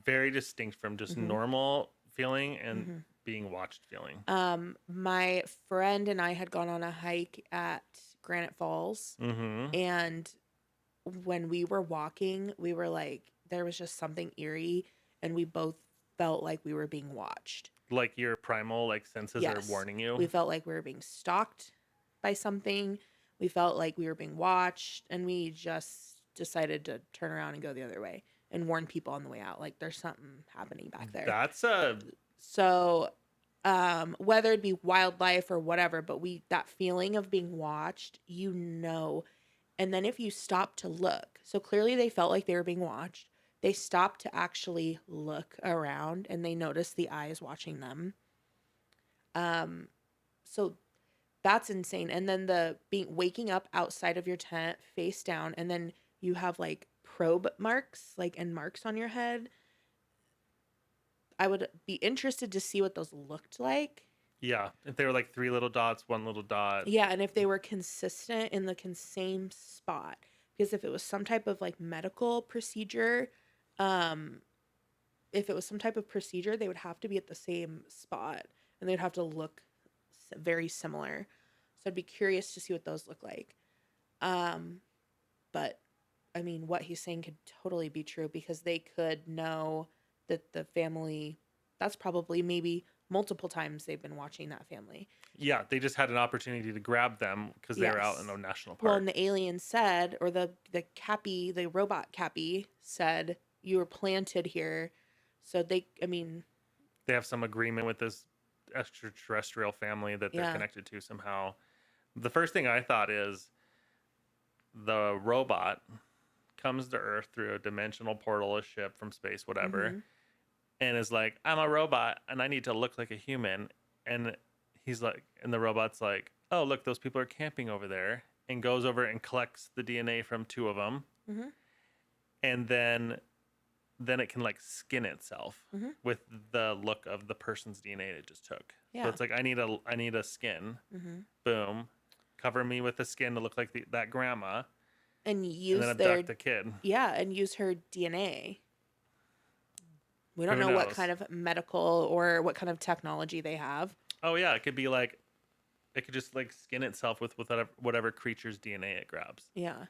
very distinct from just normal feeling and being watched feeling. My friend and I had gone on a hike at Granite Falls, and when we were walking, we were like, there was just something eerie, and we both felt like we were being watched. Like your primal senses are warning you. We felt like we were being stalked by something. We felt like we were being watched, and we just decided to turn around and go the other way and warn people on the way out. Like, there's something happening back there. That's So, whether it be wildlife or whatever, but that feeling of being watched, and then if you stop to look, so clearly they felt like they were being watched. They stopped to actually look around and they noticed the eyes watching them. So that's insane. And then waking up outside of your tent face down, and then you have like probe marks, and marks on your head. I would be interested to see what those looked like. Yeah, if they were like 3 little dots, 1 little dot. Yeah, and if they were consistent in the same spot. Because if it was some type of medical procedure, they would have to be at the same spot, and they'd have to look very similar. So I'd be curious to see what those look like. But I mean, what he's saying could totally be true, because they could know that the family, that's probably maybe multiple times they've been watching that family. Yeah, they just had an opportunity to grab them because they were out in a national park. Well, and the alien said, or the robot Cappy said, you were planted here. So they have some agreement with this extraterrestrial family that they're connected to somehow. The first thing I thought is the robot comes to Earth through a dimensional portal, a ship from space, whatever, and is like, I'm a robot and I need to look like a human. And he's like, and the robot's like, oh, look, those people are camping over there, and goes over and collects the DNA from 2 of them. And then it can skin itself with the look of the person's DNA it just took. Yeah. So it's like, I need a skin. Boom. Cover me with the skin to look like that grandma. And use and then abduct the kid. Yeah, and use her DNA. We don't know knows? what kind of medical or what kind of technology they have. Oh yeah, it could be it could just skin itself with whatever creature's DNA it grabs. Yeah.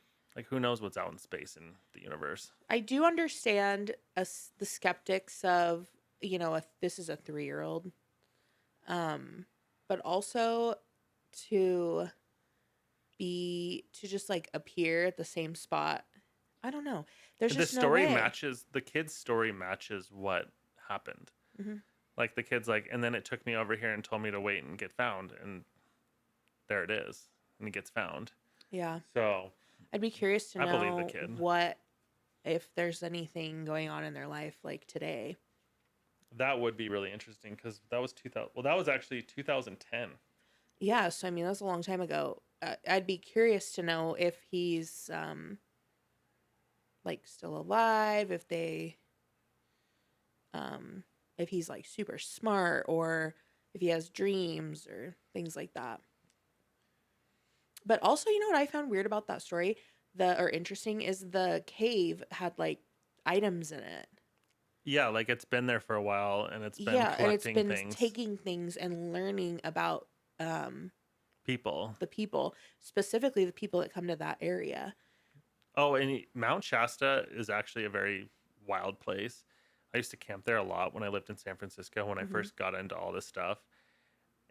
Who knows what's out in space in the universe. I do understand the skeptics of, this is a 3-year-old. But also to just appear at the same spot. I don't know. There's just no way. The kid's story matches what happened. The kid's and then it took me over here and told me to wait and get found, and there it is, and he gets found. Yeah. So I'd be curious to I know believe the kid. if there's anything going on in their life today. That would be really interesting, because that was 2000. Well, that was actually 2010. Yeah, so that was a long time ago. I'd be curious to know if he's still alive, if he's super smart, or if he has dreams or things like that. But also, what I found weird about that story, or interesting, is the cave had items in it. Yeah, it's been there for a while, and it's been collecting and it's been things. taking things and learning about the people, specifically the people that come to that area. Oh, and Mount Shasta is actually a very wild place. I used to camp there a lot when I lived in San Francisco when I first got into all this stuff.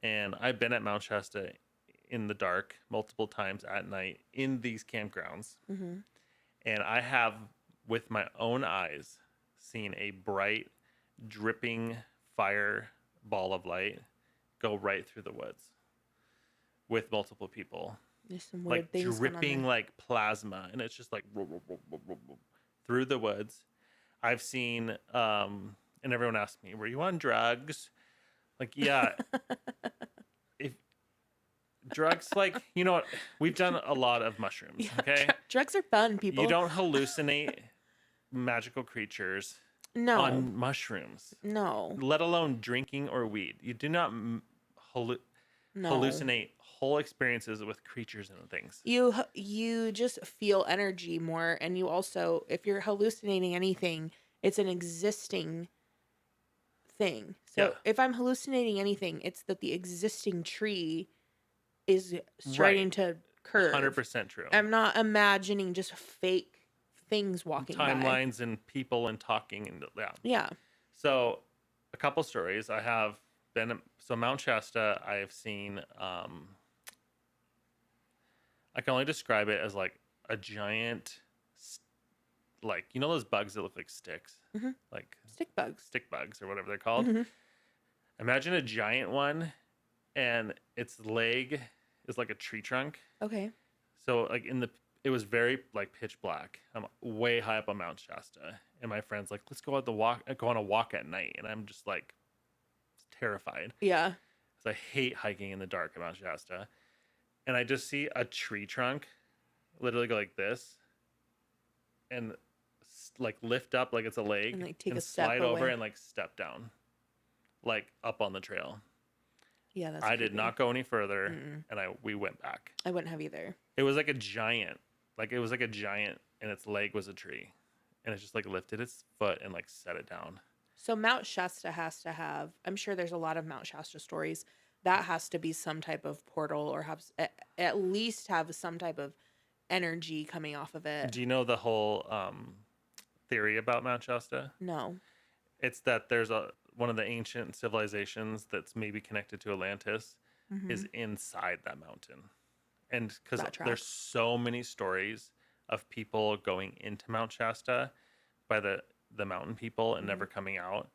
And I've been at Mount Shasta in the dark multiple times at night in these campgrounds. Mm-hmm. And I have, with my own eyes, seen a bright, dripping fire ball of light go right through the woods with multiple people. There's some weird Like things going on dripping there. like plasma. And it's just like through the woods. I've seen, and everyone asked me, were you on drugs? Like, yeah. If drugs, like, you know what? We've done a lot of mushrooms, Yeah, okay? drugs are fun, people. You don't hallucinate magical creatures No. on mushrooms, No. let alone drinking or weed. You do not No. hallucinate whole experiences with creatures and things. You just feel energy more, and you also, if you're hallucinating anything, it's an existing thing. So Yeah. if I'm hallucinating anything, it's that the existing tree is starting Right. to curve. 100% true. I'm not imagining just fake things walking by. Timelines and people and talking and yeah. Yeah. So a couple stories. I have been, so Mount Shasta, I have seen, I can only describe it as like a giant, like, you know those bugs that look like sticks? Mhm. Like Stick bugs. stick bugs or whatever they're called. Mhm. Imagine a giant one and its leg is like a tree trunk. Okay. So like it was very like pitch black. I'm way high up on Mount Shasta, and my friend's like, "Let's go go on a walk at night," and I'm just like terrified Yeah. because I hate hiking in the dark at Mount Shasta, and I just see a tree trunk literally go like this, and like lift up like it's a leg, And, like, take a step slide over away. and like step down, like up on the trail. Yeah, that's I did creepy. not go any further, Mm-mm. and we went back. I wouldn't have either. It was like a giant, and its leg was a tree, and it just like lifted its foot and like set it down. So Mount Shasta has to have, I'm sure there's a lot of Mount Shasta stories. That has to be some type of portal, or have at least have some type of energy coming off of it. Do you know the whole theory about Mount Shasta? No. It's that there's one of the ancient civilizations that's maybe connected to Atlantis Mhm. is inside that mountain. And because That there's tracks. so many stories of people going into Mount Shasta by the mountain people and Mm-hmm. never coming out.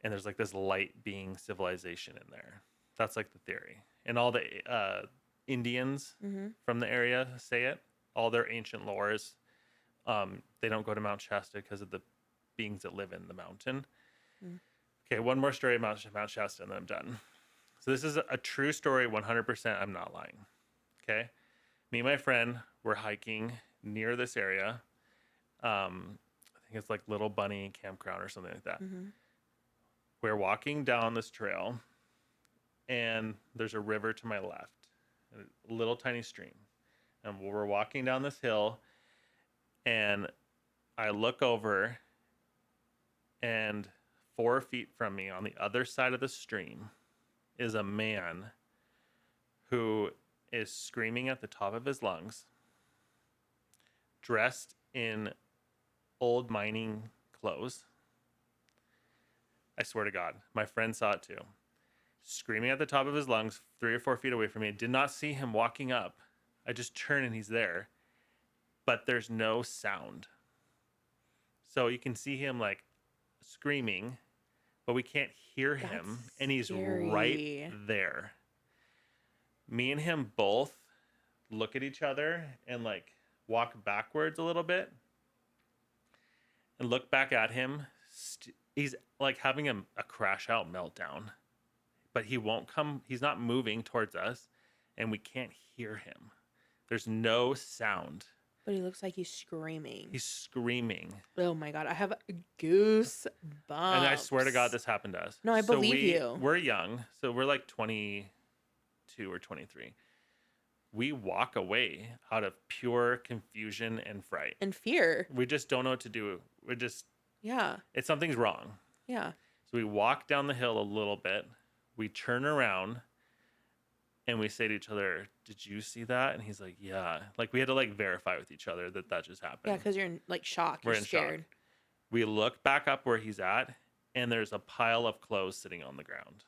And there's like this light being civilization in there. That's like the theory. And all the Indians Mm-hmm. from the area say it. All their ancient lores, they don't go to Mount Shasta because of the beings that live in the mountain. Mm. Okay, one more story about Mount Shasta and then I'm done. So this is a true story, 100%. I'm not lying. Okay, me and my friend were hiking near this area. I think it's like Little Bunny Campground or something like that. Mm-hmm. We're walking down this trail, and there's a river to my left, a little tiny stream. And we're walking down this hill, and I look over, and 4 feet from me on the other side of the stream is a man who is screaming at the top of his lungs, dressed in old mining clothes. I swear to God, my friend saw it too. Screaming at the top of his lungs, 3 or 4 feet away from me. I did not see him walking up. I just turn and he's there, but there's no sound. So you can see him like screaming, but we can't hear him, That's and he's scary. right there. Me and him both look at each other and like walk backwards a little bit and look back at him. He's like having a crash out meltdown, but he won't come. He's not moving towards us, and we can't hear him. There's no sound. But he looks like he's screaming. He's screaming. Oh my God, I have goosebumps. And I swear to God, this happened to us. No, I believe you. We're young, so we're like 22 or 23. We walk away out of pure confusion and fright. And fear. We just don't know what to do. Yeah. Something's wrong. Yeah. So we walk down the hill a little bit. We turn around and we say to each other, "Did you see that?" And he's like, "Yeah." Like we had to like verify with each other that just happened. Yeah, because you're in like shock. We're You're in shock. scared. We look back up where he's at, and there's a pile of clothes sitting on the ground.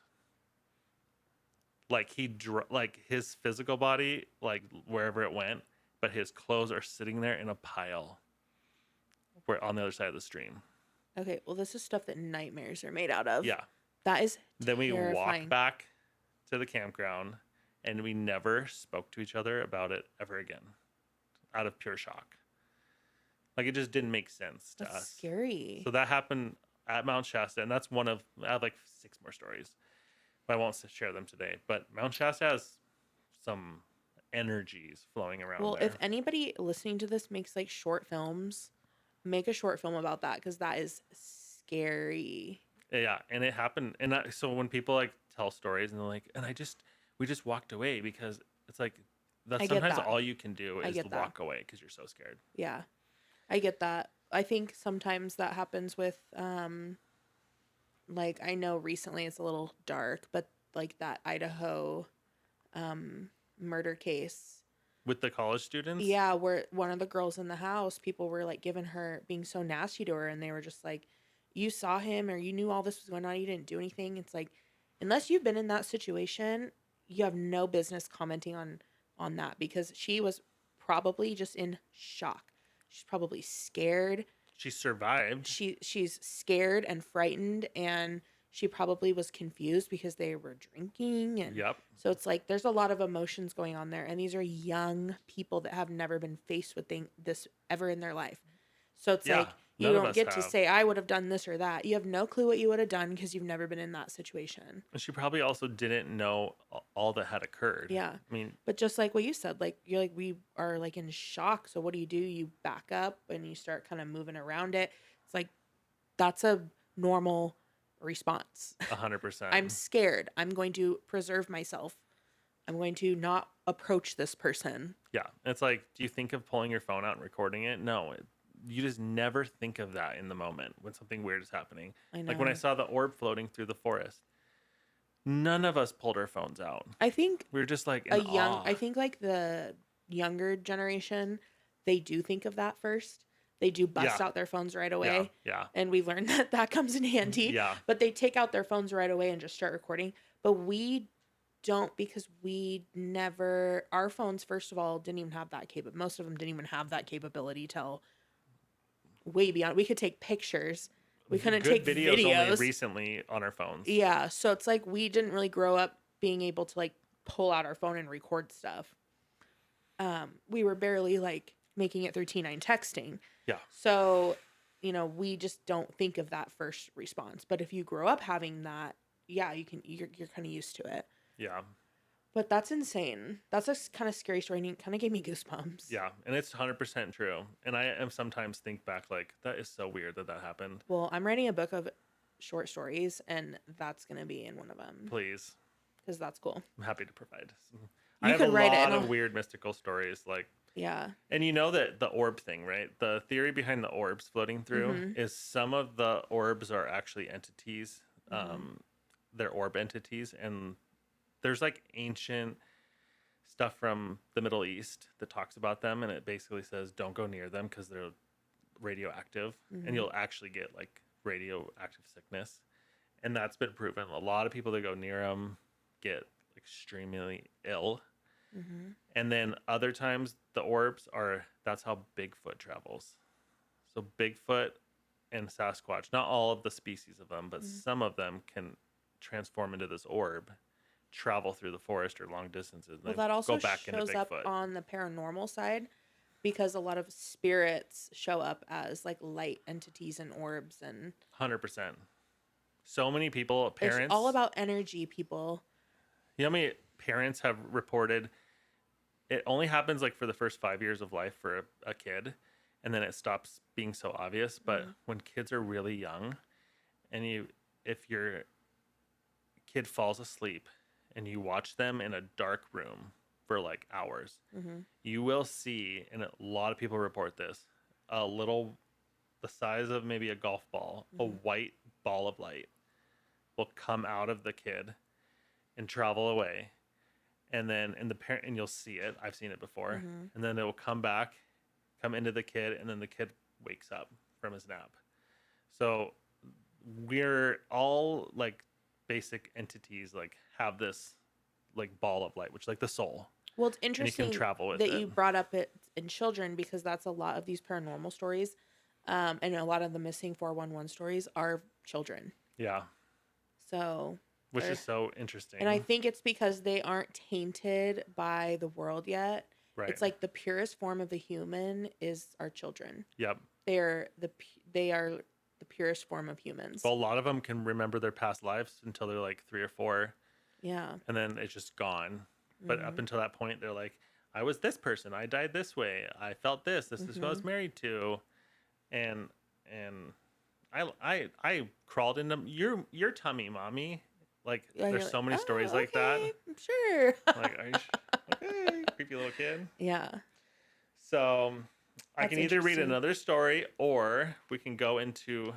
Like like his physical body, like wherever it went, but his clothes are sitting there in a pile. We're on the other side of the stream. Okay, well, this is stuff that nightmares are made out of. Yeah. That is Then we terrifying. walked back to the campground, and we never spoke to each other about it ever again, out of pure shock. Like, it just didn't make sense to That's us. scary. So that happened at Mount Shasta, and that's one of, I have like 6 more stories. But I won't share them today. But Mount Shasta has some energies flowing around Well, there. if anybody listening to this makes like short films, make a short film about that because that is scary. Yeah, and it happened. And so when people like tell stories and they're like, and we just walked away because it's like, that's I get sometimes that. all you can do I is get that. walk away because you're so scared. Yeah, I get that. I think sometimes that happens with, like, I know recently it's a little dark, but like that Idaho murder case. With the college students? Yeah, where one of the girls in the house, people were like being so nasty to her, and they were just like, you saw him or you knew all this was going on, you didn't do anything. It's like, unless you've been in that situation, you have no business commenting on that because she was probably just in shock. She's probably scared. She survived. She's scared and frightened, and she probably was confused because they were drinking, and Yep. so it's like there's a lot of emotions going on there, and these are young people that have never been faced with this ever in their life. So it's Yeah, like you none of don't us get to have. say I would have done this or that. You have no clue what you would have done because you've never been in that situation. And she probably also didn't know all that had occurred. Yeah. I mean, But just like what you said, like you're like we are like in shock. So what do? You back up and you start kind of moving around it. It's like that's a normal response. 100%. I'm scared. I'm going to preserve myself. I'm going to not approach this person. Yeah. It's like, do you think of pulling your phone out and recording it? No. You just never think of that in the moment when something weird is happening. I know. Like when I saw the orb floating through the forest, none of us pulled our phones out. I think We were just like in awe. I think like the younger generation, they do think of that first. They do bust Yeah. out their phones right away. Yeah. And we learned that comes in handy. Yeah. But they take out their phones right away and just start recording. But we don't because our phones, first of all, didn't even have that capability. Most of them didn't even have that capability till way beyond. We could take pictures. We couldn't Good take videos only videos. recently on our phones. Yeah. So it's like we didn't really grow up being able to like pull out our phone and record stuff. We were barely like making it through T9 texting. Yeah. So, we just don't think of that first response. But if you grow up having that, yeah, you're kind of used to it. Yeah. But that's insane. That's a kind of scary story, and it kind of gave me goosebumps. Yeah. And it's 100% true. And I am sometimes think back like, that is so weird that happened. Well, I'm writing a book of short stories, and that's going to be in one of them. Please. Because that's cool. I'm happy to provide. You I have could a write it lot and of weird mystical stories. Like, Yeah. and you know that the orb thing, right? The theory behind the orbs floating through Mhm. is some of the orbs are actually entities. They're orb entities. And there's like ancient stuff from the Middle East that talks about them. And it basically says, don't go near them because they're radioactive. And you'll actually get like radioactive sickness. And that's been proven. A lot of people that go near them get extremely ill. Mm-hmm. And then other times the orbs that's how Bigfoot travels. So Bigfoot and Sasquatch, not all of the species of them, but some of them can transform into this orb, travel through the forest or long distances, Well, and that then also go back into shows up Bigfoot. on the paranormal side because a lot of spirits show up as like light entities and orbs, and 100%. So many people, parents. it's all about energy, people. You know how many parents have reported it only happens like for the first 5 years of life for a kid, and then it stops being so obvious. But when kids are really young, and if your kid falls asleep and you watch them in a dark room for like hours, you will see, and a lot of people report this, the size of maybe a golf ball, a white ball of light will come out of the kid and travel away. And then and you'll see it. I've seen it before. And then it will come into the kid, and then the kid wakes up from his nap. So we're all like basic entities, like have this like ball of light, which like the soul, Well, it's and you can interesting travel with that it. you brought up it in children because that's a lot of these paranormal stories, and a lot of the missing 411 stories are children. Yeah, So, which they're- is so and I interesting. think it's because they aren't tainted by the world yet. Right. It's like the purest form of the human is our children. Yep. They are the purest form of humans. Well, a lot of them can remember their past lives until they're like 3 or 4, Yeah. and then it's just gone. But up Mhm. until that point, they're like, I was this person, I died this way, I felt this, this is who I was Mhm. married to, and I crawled into your tummy, mommy. Like, Yeah, you're there's like, so many "Oh, stories like that. okay, sure." Like, are you okay, creepy little kid. Yeah. So I That's can either read interesting. another story or we can go into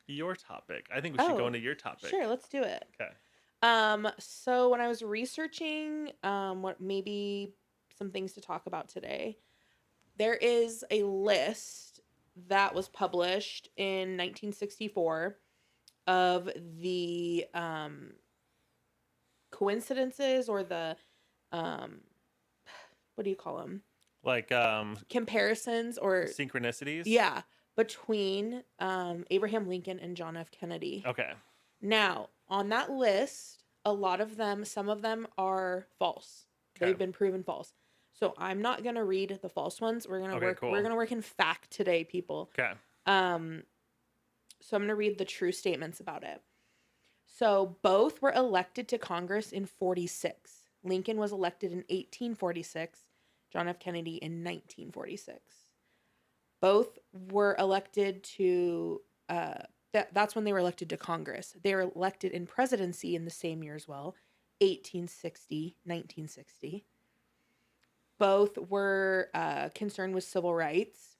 your topic. I think we should go Oh, into your topic. sure, let's do it. Okay. So when I was researching what maybe some things to talk about today, there is a list that was published in 1964 of the coincidences or the um what do you call them? Like Comparisons or synchronicities. yeah, between Abraham Lincoln and John F. Kennedy. Okay. Now, on that list, a lot of them, some of them are false. Okay. They've been proven false. So I'm not gonna read the false ones. We're gonna Okay, work. cool. We're gonna work in fact today, people. Okay. So I'm gonna read the true statements about it. So both were elected to Congress in 46. Lincoln was elected in 1846. John F. Kennedy in 1946. Both were elected to. That's when they were elected to Congress. They were elected in presidency in the same year as well, 1860, 1960. Both were concerned with civil rights.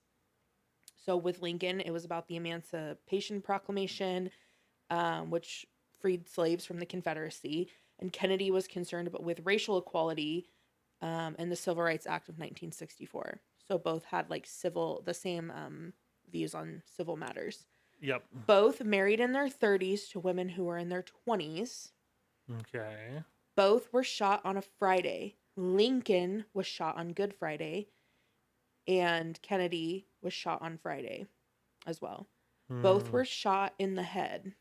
So with Lincoln, it was about the Emancipation Proclamation, which freed slaves from the Confederacy. And Kennedy was concerned with racial equality and the Civil Rights Act of 1964. So both had like the same views on civil matters. Yep. Both married in their 30s to women who were in their 20s. Okay. Both were shot on a Friday. Lincoln was shot on Good Friday, and Kennedy was shot on Friday as well. Both were shot in the head.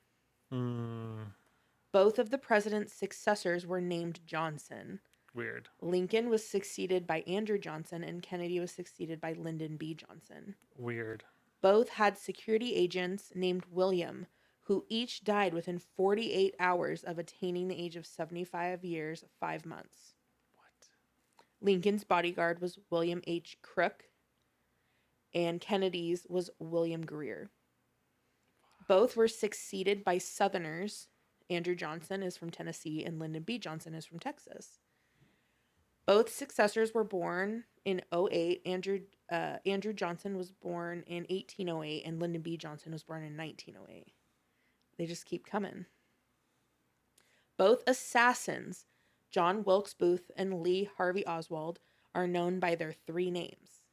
Both of the president's successors were named Johnson. Weird. Lincoln was succeeded by Andrew Johnson, and Kennedy was succeeded by Lyndon B. Johnson. Weird. Both had security agents named William, who each died within 48 hours of attaining the age of 75 years, 5 months. What? Lincoln's bodyguard was William H. Crook, and Kennedy's was William Greer. Both were succeeded by Southerners. Andrew Johnson is from Tennessee, and Lyndon B. Johnson is from Texas. Both successors were born in 08. Andrew Johnson was born in 1808, and Lyndon B. Johnson was born in 1908. They just keep coming. Both assassins, John Wilkes Booth and Lee Harvey Oswald, are known by their 3 names.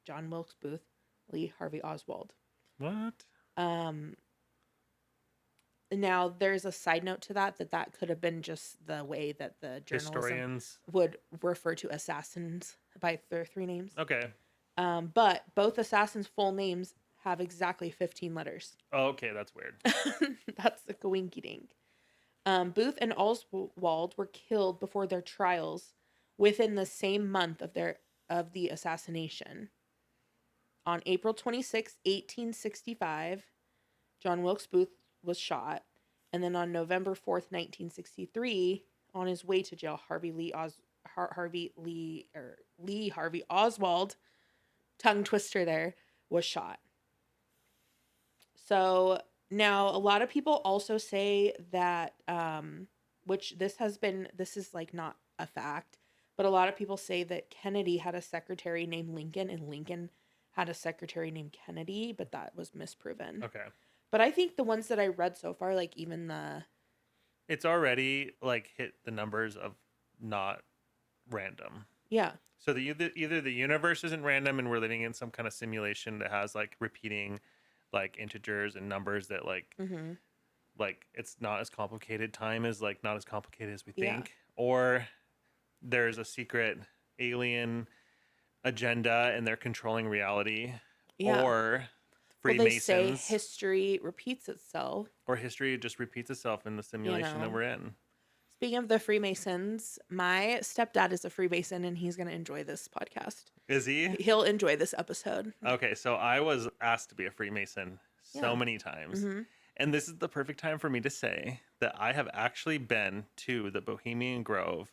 John Wilkes Booth, Lee Harvey Oswald. What? Now, there's a side note to that could have been just the way that the journalism Historians. would refer to assassins by their 3 names. Okay. But both assassins' full names have exactly 15 letters. Oh, okay, that's weird. That's a coinky dink. Booth and Oswald were killed before their trials within the same month of the assassination. On April 26, 1865, John Wilkes Booth was shot, and then on November 4th, 1963, on his way to jail, Lee Harvey Oswald, tongue twister there, was shot. So now a lot of people also say that, which this is like not a fact, but a lot of people say that Kennedy had a secretary named Lincoln and Lincoln had a secretary named Kennedy, but that was misproven. Okay. But I think the ones that I read so far, like even It's already like hit the numbers of not random. yeah, So either the universe isn't random and we're living in some kind of simulation that has like repeating like integers and numbers that like it's not as complicated. Time is like not as complicated as we Yeah. think, or there's a secret alien agenda and they're controlling reality, Yeah. or Well, they say Freemasons, history repeats itself. or history just repeats itself in the simulation that know. we're in. Speaking of the Freemasons, my stepdad is a Freemason and he's going to enjoy this podcast. Is he? He'll enjoy this episode. Okay, so I was asked to be a Freemason so Yeah. many times. Mm-hmm. And this is the perfect time for me to say that I have actually been to the Bohemian Grove.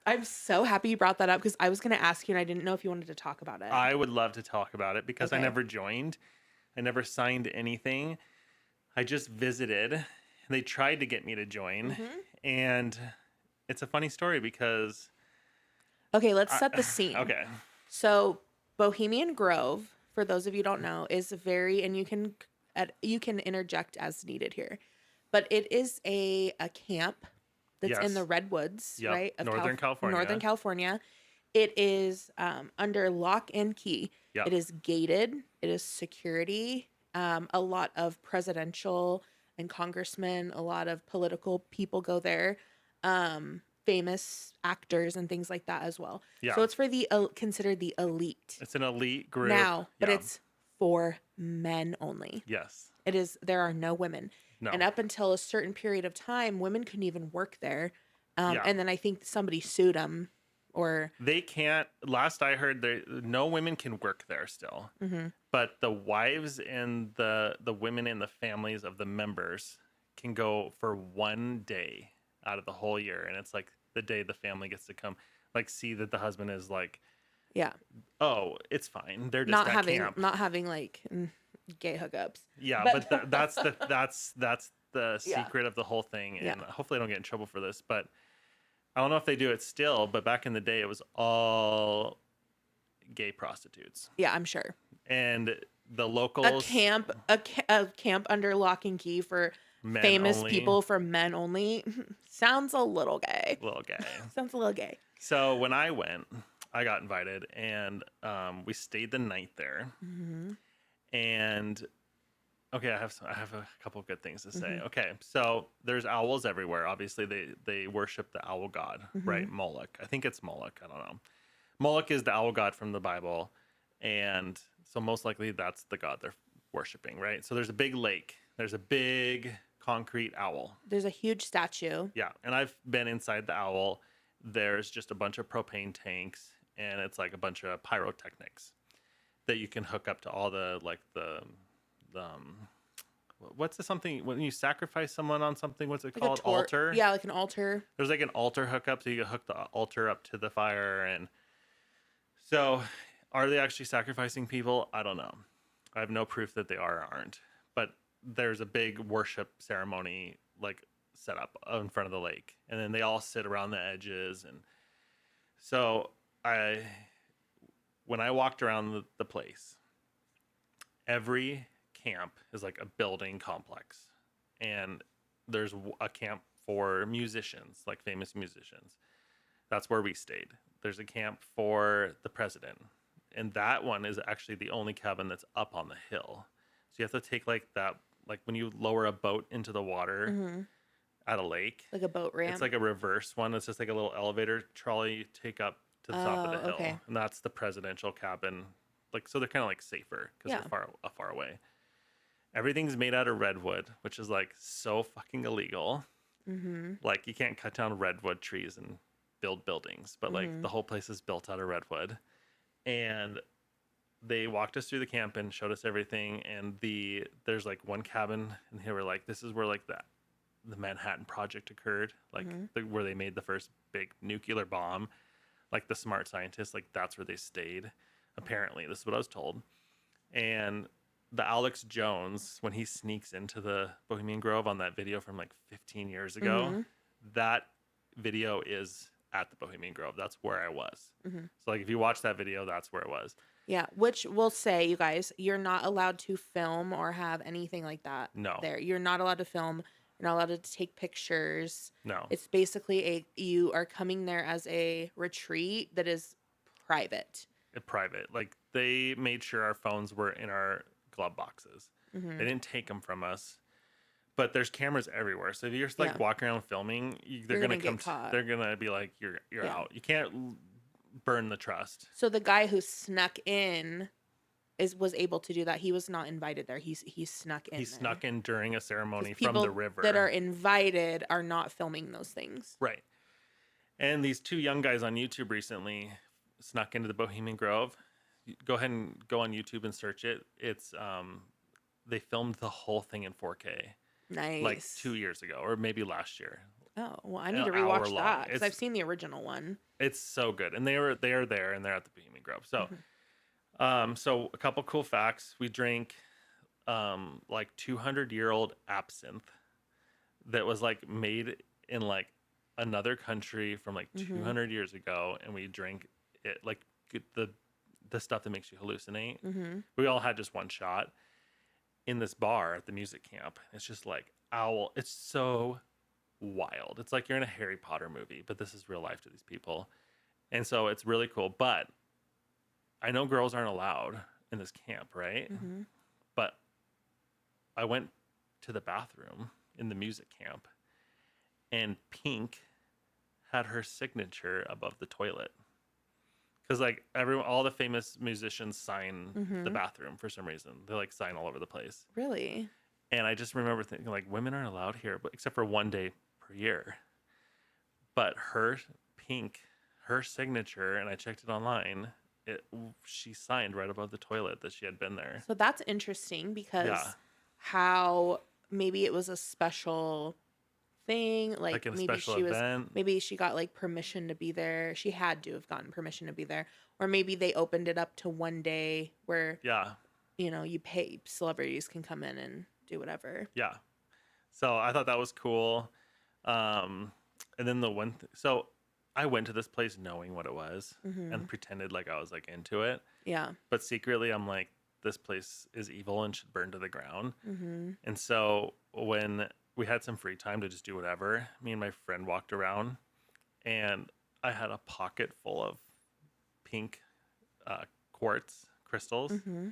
I'm so happy you brought that up because I was going to ask you and I didn't know if you wanted to talk about it. I would love to talk about it because I Okay. never joined. I never signed anything. I just visited. They tried to get me to join. Mm-hmm. And it's a funny story because... Okay, let's set the scene. Okay. So Bohemian Grove, for those of you who don't know, is very, and you can interject as needed here, but it is a camp that's in Yes. the Redwoods, Yep. right? Of Northern California. Northern California. It is under lock and key. Yep. It is gated. It is security. A lot of presidential and congressmen, a lot of political people go there. Famous actors and things like that as well. Yeah. So it's for the considered the elite It's an elite group. now, but Yeah. it's for men only. Yes. It is. There are no women, No. and up until a certain period of time, women couldn't even work there. Yeah. And then I think somebody sued them, or They can't. Last I heard, no women can work there still. But the wives and the women and the families of the members can go for one day out of the whole year, and it's like the day the family gets to come, like see that the husband is like, yeah, oh, it's fine. They're just not at having camp. like gay hookups. Yeah, but- but that's the Yeah. secret of the whole thing, and Yeah. hopefully I don't get in trouble for this, but I don't know if they do it still. But back in the day, it was all gay prostitutes, Yeah, I'm sure. and the A locals, camp, a camp under lock and key for men famous only, people for men only. Sounds a little gay. little gay. Sounds a little gay. So when I went, I got invited, and we stayed the night there. Mm-hmm. And okay, I have a couple of good things to say. Mm-hmm. Okay, so there's owls everywhere. Obviously, they worship the owl god, Mm-hmm. right? Moloch. I think it's Moloch. I don't know. Moloch is the owl god from the Bible, and so most likely that's the god they're worshiping, right? So there's a big lake. There's a big concrete owl. There's a huge statue. Yeah, and I've been inside the owl. There's just a bunch of propane tanks, and it's like a bunch of pyrotechnics that you can hook up to all the what's the something when you sacrifice someone on something? What's it Like called? Altar. Yeah, like an altar. There's like an altar hookup, so you can hook the altar up to the fire, and so are they actually sacrificing people? I don't know. I have no proof that they are or aren't, but there's a big worship ceremony like set up in front of the lake, and then they all sit around the edges, and so when I walked around the place, every camp is like a building complex, and there's a camp for musicians, like famous musicians. That's where we stayed. There's a camp for the president, and that one is actually the only cabin that's up on the hill. So you have to take like that, like when you lower a boat into the water at a lake, Like a boat ramp. it's like a reverse one. It's just like a little elevator trolley you take up to the top of the hill, okay. and that's the presidential cabin. Like, so they're kind of like safer because Yeah. they're far away. Everything's made out of redwood, which is like so fucking illegal. Like, you can't cut down redwood trees and build buildings, but like the whole place is built out of redwood. And they walked us through the camp and showed us everything. And there's like one cabin, and they were like, this is where like the Manhattan Project occurred, like where they made the first big nuclear bomb. Like the smart scientists, like that's where they stayed. Apparently, this is what I was told. And the Alex Jones, when he sneaks into the Bohemian Grove on that video from like 15 years ago, that video is at the Bohemian Grove. That's where I was. So like if you watch that video, that's where it was. Yeah, which will say, you guys, you're not allowed to film or have anything like that. No. There, you're not allowed to film. You're not allowed to take pictures. No. It's basically you are coming there as a retreat that is private. Private. Like they made sure our phones were in our glove boxes. Mhm. They didn't take them from us. But there's cameras everywhere. So if you're just Yeah. walking around filming, they're You're gonna gonna come. get caught. They're gonna be like, you're Yeah. out. You can't burn the trust. So the guy who snuck in was able to do that. He was not invited there. He snuck in. He there. snuck in during a 'Cause ceremony from people the river. that are invited are not filming those things. Right. And these two young guys on YouTube recently snuck into the Bohemian Grove. Go ahead and go on YouTube and search it. It's they filmed the whole thing in 4K Nice. like 2 years ago or maybe last year. Oh, well, I need to An hour rewatch long. that because I've It's- seen the original one. It's so good. And they are there and they're at the Bohemian Grove. So Mm-hmm. so a couple cool facts. We drank like 200-year-old absinthe that was like made in like another country from like Mhm. 200 years ago, and we drank it like the stuff that makes you hallucinate. Mm-hmm. We all had just one shot in this bar at the music camp. It's just like it's so wild. It's like you're in a Harry Potter movie, but this is real life to these people. And so it's really cool. But I know girls aren't allowed in this camp, right? Mm-hmm. But I went to the bathroom in the music camp, and Pink had her signature above the toilet. Because like all the famous musicians sign the bathroom for some reason. They like sign all over the place. Really? And I just remember thinking like women aren't allowed here, but except for one day per year. But her signature, and I checked it online. She signed right above the toilet that she had been there. So that's interesting because Yeah. how maybe it was a special thing, Like in a maybe special she was event. maybe she got like permission to be there. She had to have gotten permission to be there, or maybe they opened it up to one day where Yeah. you pay celebrities can come in and do whatever. Yeah. So I thought that was cool. And then so I went to this place knowing what it was and pretended like I was like into it. Yeah. But secretly I'm like, this place is evil and should burn to the ground. Mm-hmm. And so when we had some free time to just do whatever, me and my friend walked around, and I had a pocket full of pink quartz crystals. Mm-hmm.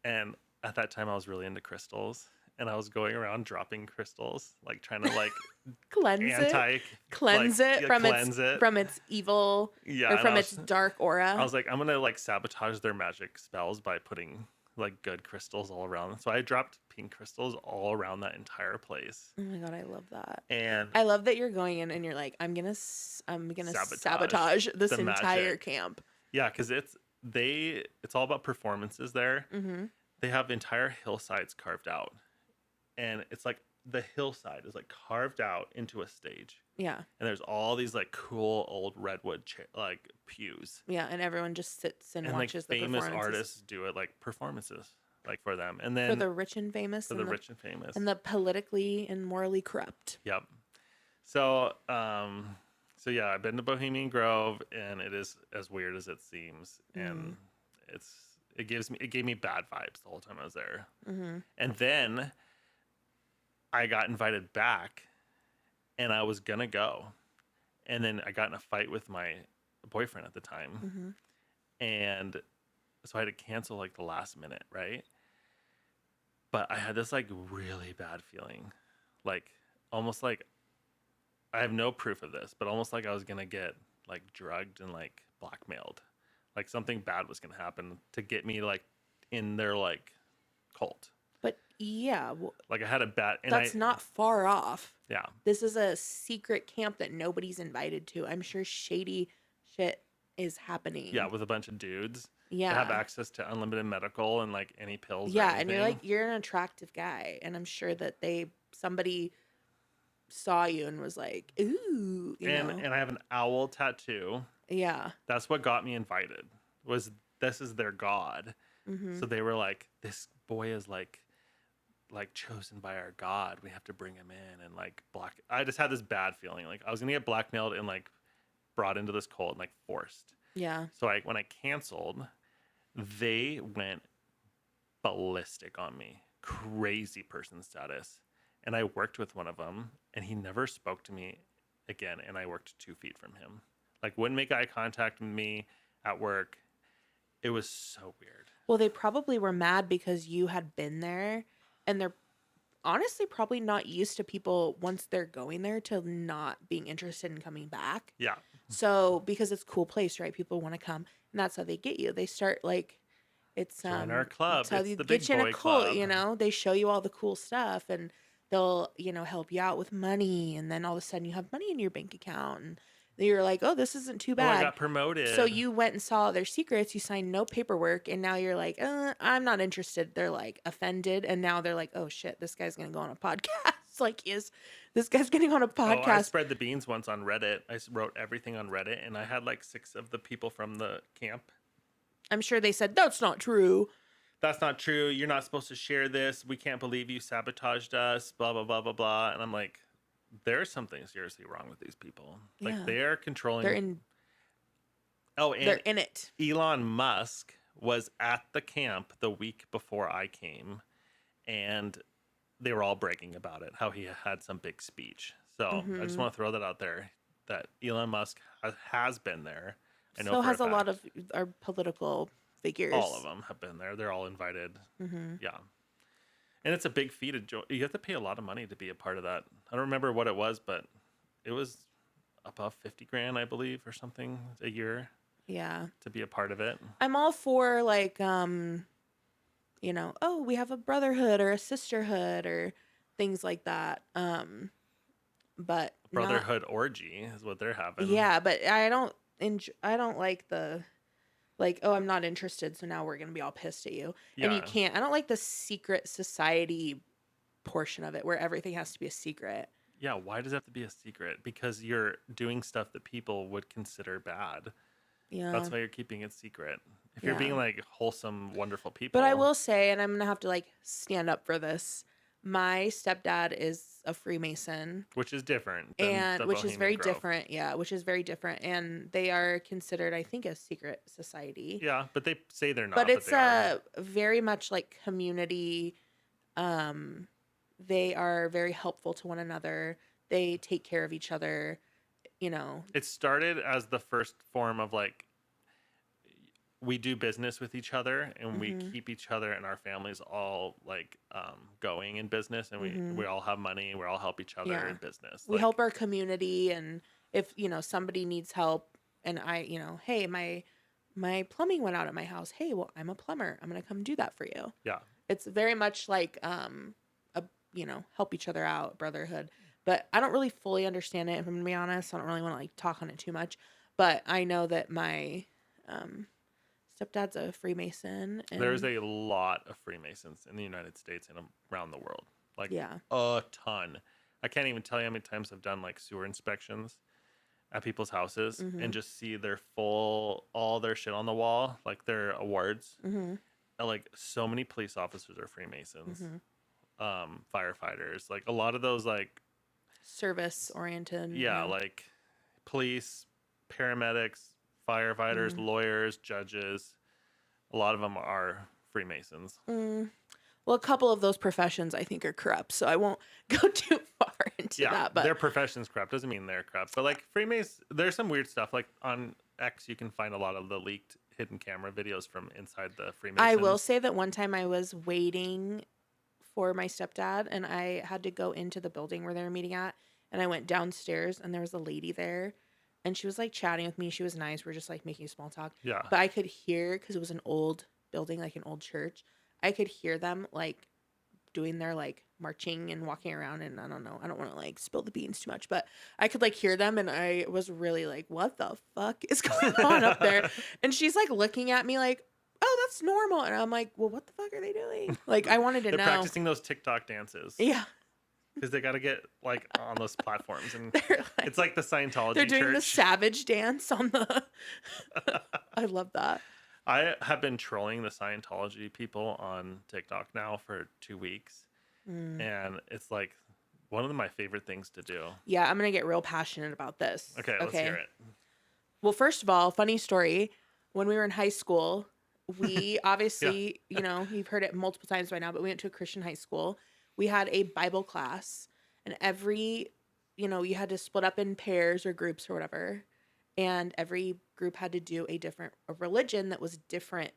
And at that time I was really into crystals, and I was going around dropping crystals, like trying to like Cleanse it from its evil Yeah, or from and its dark aura. I was like, I'm gonna like sabotage their magic spells by putting like good crystals all around. So I dropped pink crystals all around that entire place. Oh my god, I love that. And I love that you're going in and you're like, I'm gonna sabotage this the entire magic. camp. yeah, because it's all about performances there. Mm-hmm. They have entire hillsides carved out, and it's like the hillside is like carved out into a stage, Yeah, and there's all these like cool old redwood like pews, yeah, and everyone just sits and and like watches the famous performances. artists do it like performances like for them, and For then the rich and famous, for the rich and famous. and the politically and morally corrupt. Yep. So so yeah, I've been to Bohemian Grove, and it is as weird as it seems, and it gave me bad vibes the whole time I was there. Mm-hmm. And then I got invited back, and I was gonna go, and then I got in a fight with my boyfriend at the time, Mm-hmm. and so I had to cancel like the last minute, right? But I had this like really bad feeling, like almost like I have no proof of this, but almost like I was gonna get like drugged and like blackmailed, like something bad was gonna happen to get me like in their like cult. But yeah, well, Like I had a bad. And that's not far off. Yeah. This is a secret camp that nobody's invited to. I'm sure shady shit is happening. Yeah, with a bunch of dudes. Yeah. That have access to unlimited medical and like any pills. or Yeah, and anything. you're an attractive guy, and I'm sure that somebody saw you and was like, ooh, you know. And I have an owl tattoo. Yeah. That's what got me invited. This is their god. Mm-hmm. So they were like, this boy is like chosen by our god. We have to bring him in and like I just had this bad feeling like I was gonna get blackmailed and like brought into this cult and like forced. Yeah. So when I canceled, they went ballistic on me. Crazy person status. And I worked with one of them, and he never spoke to me again. And I worked 2 feet from him. Like, wouldn't make eye contact with me at work. It was so weird. Well, they probably were mad because you had been there and they're honestly probably not used to people once they're going there to not being interested in coming back. Yeah. So because it's a cool place, right? People want to come, and that's how they get you. They start like it's Join our club. it's how It's they the get big you in a boy cult. club. You know, they show you all the cool stuff, and they'll help you out with money, and then all of a sudden you have money in your bank account, and you're like, oh, this isn't too Oh, I bad. got promoted. So you went and saw their secrets, you signed no paperwork, and now you're like, I'm not interested. They're like offended, and now they're like, oh shit, this guy's gonna go on a podcast. Like, is this guy's getting on a Oh, I podcast? spread the beans once on Reddit. I wrote everything on Reddit, and I had like 6 of the people from the camp. I'm sure they said that's not true. That's not true. You're not supposed to share this. We can't believe you sabotaged us. Blah blah blah blah blah. And I'm like, there's something seriously wrong with these people. Like Yeah. they are controlling. They're in. Oh, and They're in it. Elon Musk was at the camp the week before I came, and they were all bragging about it, how he had some big speech. So I just want to throw that out there that Elon Musk has been there. I know So for has a lot fact. of our political figures. All of them have been there. They're all invited. Mm-hmm. Yeah. And it's a big fee to join. You have to pay a lot of money to be a part of that. I don't remember what it was, but it was above 50 grand, I believe, or something a year Yeah. to be a part of it. I'm all for like oh, we have a brotherhood or a sisterhood or things like that. But Brotherhood orgy is what they're having. yeah, but I don't like the like, oh, I'm not interested, so now we're going to be all pissed at you. And you Yeah. can't. I don't like the secret society portion of it where everything has to be a secret. Yeah. Why does it have to be a secret? Because you're doing stuff that people would consider bad. Yeah. That's why you're keeping it secret. If you're being Yeah. like wholesome, wonderful people. But I will say, and I'm going to have to like stand up for this. My stepdad is a Freemason, Which is different. Than and the which is Bohemian very Grove. different. Yeah, which is very different, and they are considered, I think, a secret society. Yeah, but they say they're not. But it's they are. very much like community. They are very helpful to one another. They take care of each other. It started as the first form of like, we do business with each other and we keep each other and our families all like going in business, and we all have money, we all help each other Yeah. in business. We help our community, and if somebody needs help, and hey, my plumbing went out at my house. Hey, well, I'm a plumber. I'm gonna come do that for you. Yeah. It's very much like help each other out, brotherhood. But I don't really fully understand it, if I'm gonna be honest. I don't really want to like talk on it too much. But I know that my stepdad's a Freemason. And There's a lot of Freemasons in the United States and around the world. Like Yeah. a ton. I can't even tell you how many times I've done like sewer inspections at people's houses and just see all their shit on the wall, like their awards. Mm-hmm. And, like so many police officers are Freemasons, firefighters, like a lot of those, like Service oriented. yeah, like police, paramedics, firefighters, lawyers, judges. A lot of them are Freemasons. Well, a couple of those professions I think are corrupt, so I won't go too far into Yeah, that. But their profession's crap doesn't mean they're crap. But like Freemasons, there's some weird stuff. Like on X, you can find a lot of the leaked hidden camera videos from inside the Freemasons. I will say that one time I was waiting for my stepdad, and I had to go into the building where they were meeting at, and I went downstairs, and there was a lady there, and she was like chatting with me. She was nice. We were just like making small talk. Yeah. But I could hear, because it was an old building, like an old church, I could hear them like doing their like marching and walking around, and I don't know, I don't want to like spill the beans too much, but I could like hear them, and I was really like, what the fuck is going on up there? And she's like looking at me like, oh, that's normal. And I'm like, well, what the fuck are they doing? Like, I wanted to They're know. practicing those TikTok dances. Yeah. Because they got to get like on those platforms, and They're like, it's like the Scientology they're doing the church. savage dance on the. I love that. I have been trolling the Scientology people on TikTok now for 2 weeks, and it's like one of my favorite things to do. Yeah, I'm gonna get real passionate about this. Okay, let's hear it. Well, first of all, funny story. When we were in high school, we obviously, you've heard it multiple times by now, but we went to a Christian high school. We had a Bible class, and every, you had to split up in pairs or groups or whatever. And every group had to do a religion that was different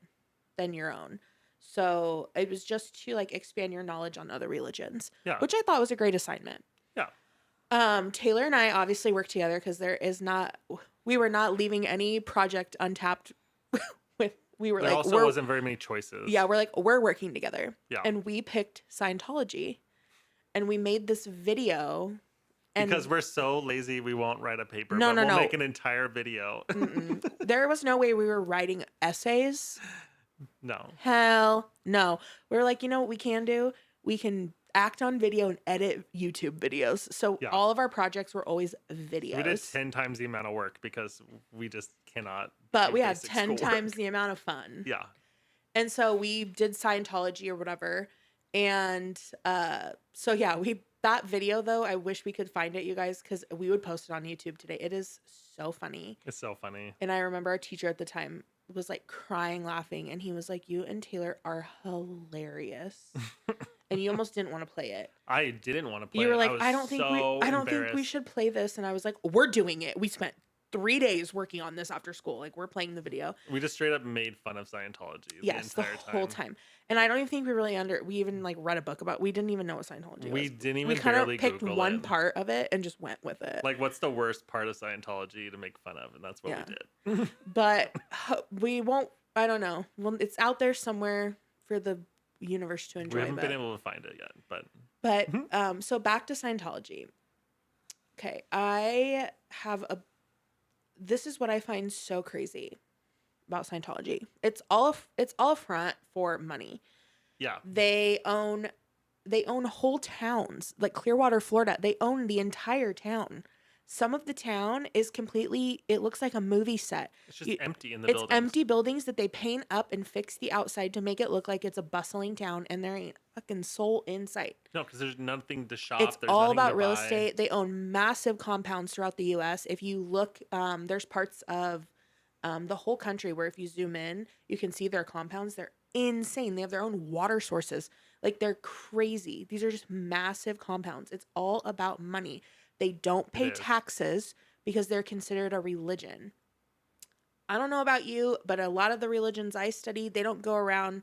than your own. So it was just to like expand your knowledge on other religions, Yeah. which I thought was a great assignment. Yeah. Taylor and I obviously work together because we were not leaving any project untapped we were There like, also wasn't very many choices. yeah, we're working together. Yeah. And we picked Scientology and we made this video. And Because we're so lazy, we won't write a paper. No, but no, we'll no. make an entire video. there was no way we were writing essays. No. Hell no. We were like, you know what we can do? We can act on video and edit YouTube videos. So Yeah. all of our projects were always videos. We did 10 times the amount of work because we just cannot. But do we had basic 10 schoolwork. times the amount of fun. Yeah. And so we did Scientology or whatever. And so yeah, that video though, I wish we could find it, you guys, because we would post it on YouTube today. It is so funny. It's so funny. And I remember our teacher at the time was like crying, laughing, and he was like, "You and Taylor are hilarious." And you almost didn't want to play it. I didn't want to play You were it. like, was I don't think we should play this. And I was like, we're doing it. We spent 3 days working on this after school. Like, we're playing the video. We just straight up made fun of Scientology Yes, the entire whole time. And I don't even think we even like read a book about. We didn't even know what Scientology was. We didn't even We kind of barely picked Google one it. part of it and just went with it. Like, what's the worst part of Scientology to make fun of? And that's what we did. But we won't. I don't know. Well, it's out there somewhere for the universe to enjoy. We haven't been able to find it yet, but so back to Scientology. Okay, I have this is what I find so crazy about Scientology. It's all a front for money. yeah, They own whole towns, like Clearwater, Florida. They own the entire town. Some of the town is completely, it looks like a movie set. it's just empty in the It's buildings. empty buildings that they paint up and fix the outside to make it look like it's a bustling town, and there ain't fucking soul in sight. No, because there's nothing to shop. It's there's all nothing about to real buy. estate. They own massive compounds throughout the U.S. If you look, there's parts of the whole country where if you zoom in, you can see their compounds. They're insane. They have their own water sources. Like, they're crazy. These are just massive compounds. It's all about money. They don't pay is. taxes because they're considered a religion. I don't know about you, but a lot of the religions I study, they don't go around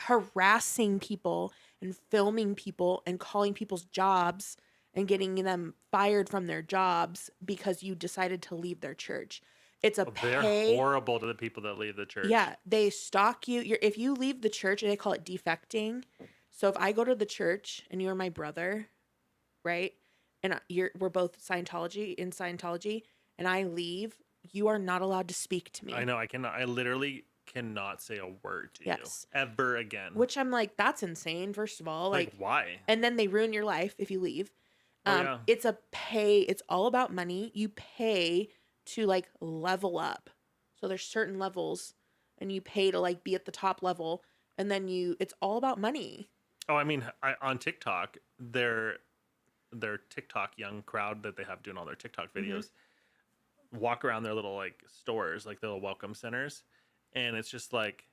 harassing people and filming people and calling people's jobs and getting them fired from their jobs because you decided to leave their church. It's a They're pay. horrible to the people that leave the church. Yeah, they stalk you. If you leave the church, they call it defecting. So if I go to the church and you're my brother, right? And we're both Scientology, and I leave, you are not allowed to speak to me. I know. I literally cannot say a word to Yes. you ever again. Which I'm like, that's insane. First of all, like why? and then they ruin your life if you leave. Yeah. It's a pay. It's all about money. You pay to like level up. So there's certain levels, and you pay to like be at the top level, and then it's all about money. Oh, I mean, on TikTok, their TikTok young crowd that they have doing all their TikTok videos walk around their little like stores, like the little welcome centers, and it's just like,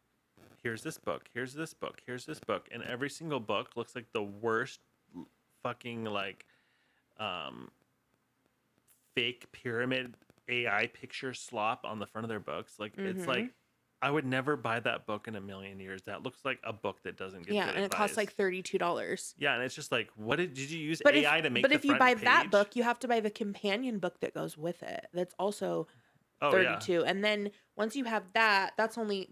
here's this book, here's this book, here's this book, and every single book looks like the worst fucking like fake pyramid AI picture slop on the front of their books. Like it's like, I would never buy that book in a million years. That looks like a book that doesn't get Yeah, good and it costs advice. like $32. Yeah, and it's just like, did you use But AI to make? but the if you front buy page? that book, you have to buy the companion book that goes with it. That's also oh, 32. Yeah. And then once you have that,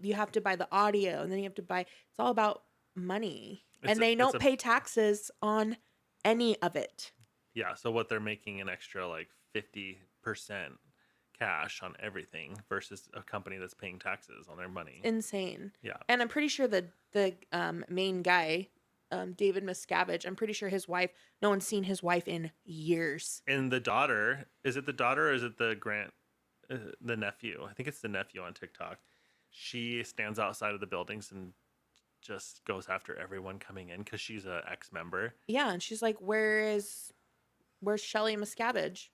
you have to buy the audio, and then you have to buy. It's all about money, and they don't pay taxes on any of it. Yeah, so what they're making an extra like 50% cash on everything versus a company that's paying taxes on their money. Insane. Yeah. And I'm pretty sure the main guy, David Miscavige, I'm pretty sure his wife, no one's seen his wife in years. And the daughter, is it the daughter or is it the the nephew? I think it's the nephew on TikTok. She stands outside of the buildings and just goes after everyone coming in because she's an ex-member. Yeah, and she's like, where's Shelley Miscavige?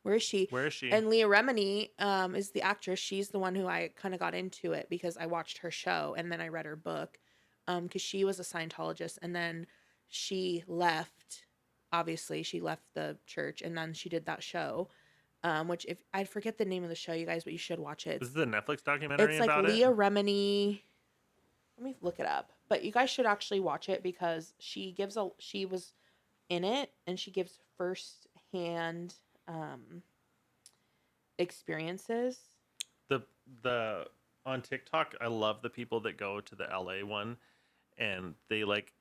Where is she? Where is she? And Leah Remini is the actress. She's the one who I kind of got into it because I watched her show and then I read her book because she was a Scientologist, and then she left. Obviously, she left the church, and then she did that show, which if I forget the name of the show, you guys, but you should watch it. Is this a Netflix documentary It's like about Leah it? Remini. let me look it up. But you guys should actually watch it because she was in it and she gives first hand experiences. The on TikTok, I love the people that go to the LA one, and they like,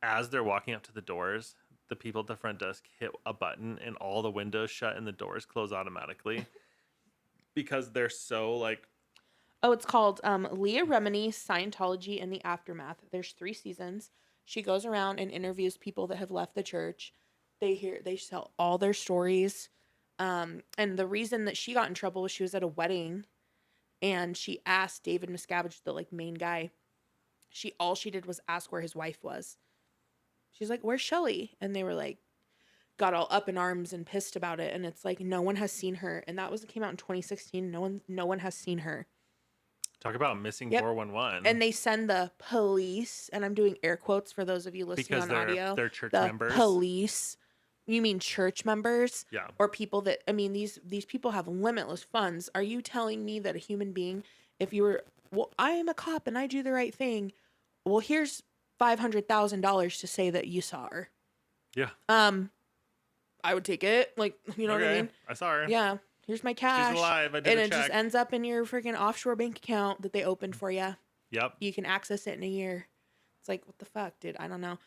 as they're walking up to the doors, the people at the front desk hit a button and all the windows shut and the doors close automatically because they're so like. Oh, it's called Leah Remini, Scientology and the Aftermath. There's 3 seasons. She goes around and interviews people that have left the church. They tell all their stories. And the reason that she got in trouble was she was at a wedding and she asked David Miscavige, the like main guy. All she did was ask where his wife was. She's like, "Where's Shelly?" And they were like, got all up in arms and pissed about it. And it's like, no one has seen her. And that came out in 2016. No one has seen her. Talk about missing Yep. 411. And they send the police, and I'm doing air quotes for those of you listening because on audio. they're church the members. Police. You mean church members? Yeah. Or people that, I mean, these people have limitless funds. Are you telling me that a human being, if you were, well, I am a cop and I do the right thing. Well, here's $500,000 to say that you saw her. Yeah. I would take it. Like, you know what I mean? I saw her. Yeah. Here's my cash. She's alive. I did and a it just check. ends up in your freaking offshore bank account that they opened for you. Yep. You can access it in a year. It's like, what the fuck, dude? I don't know.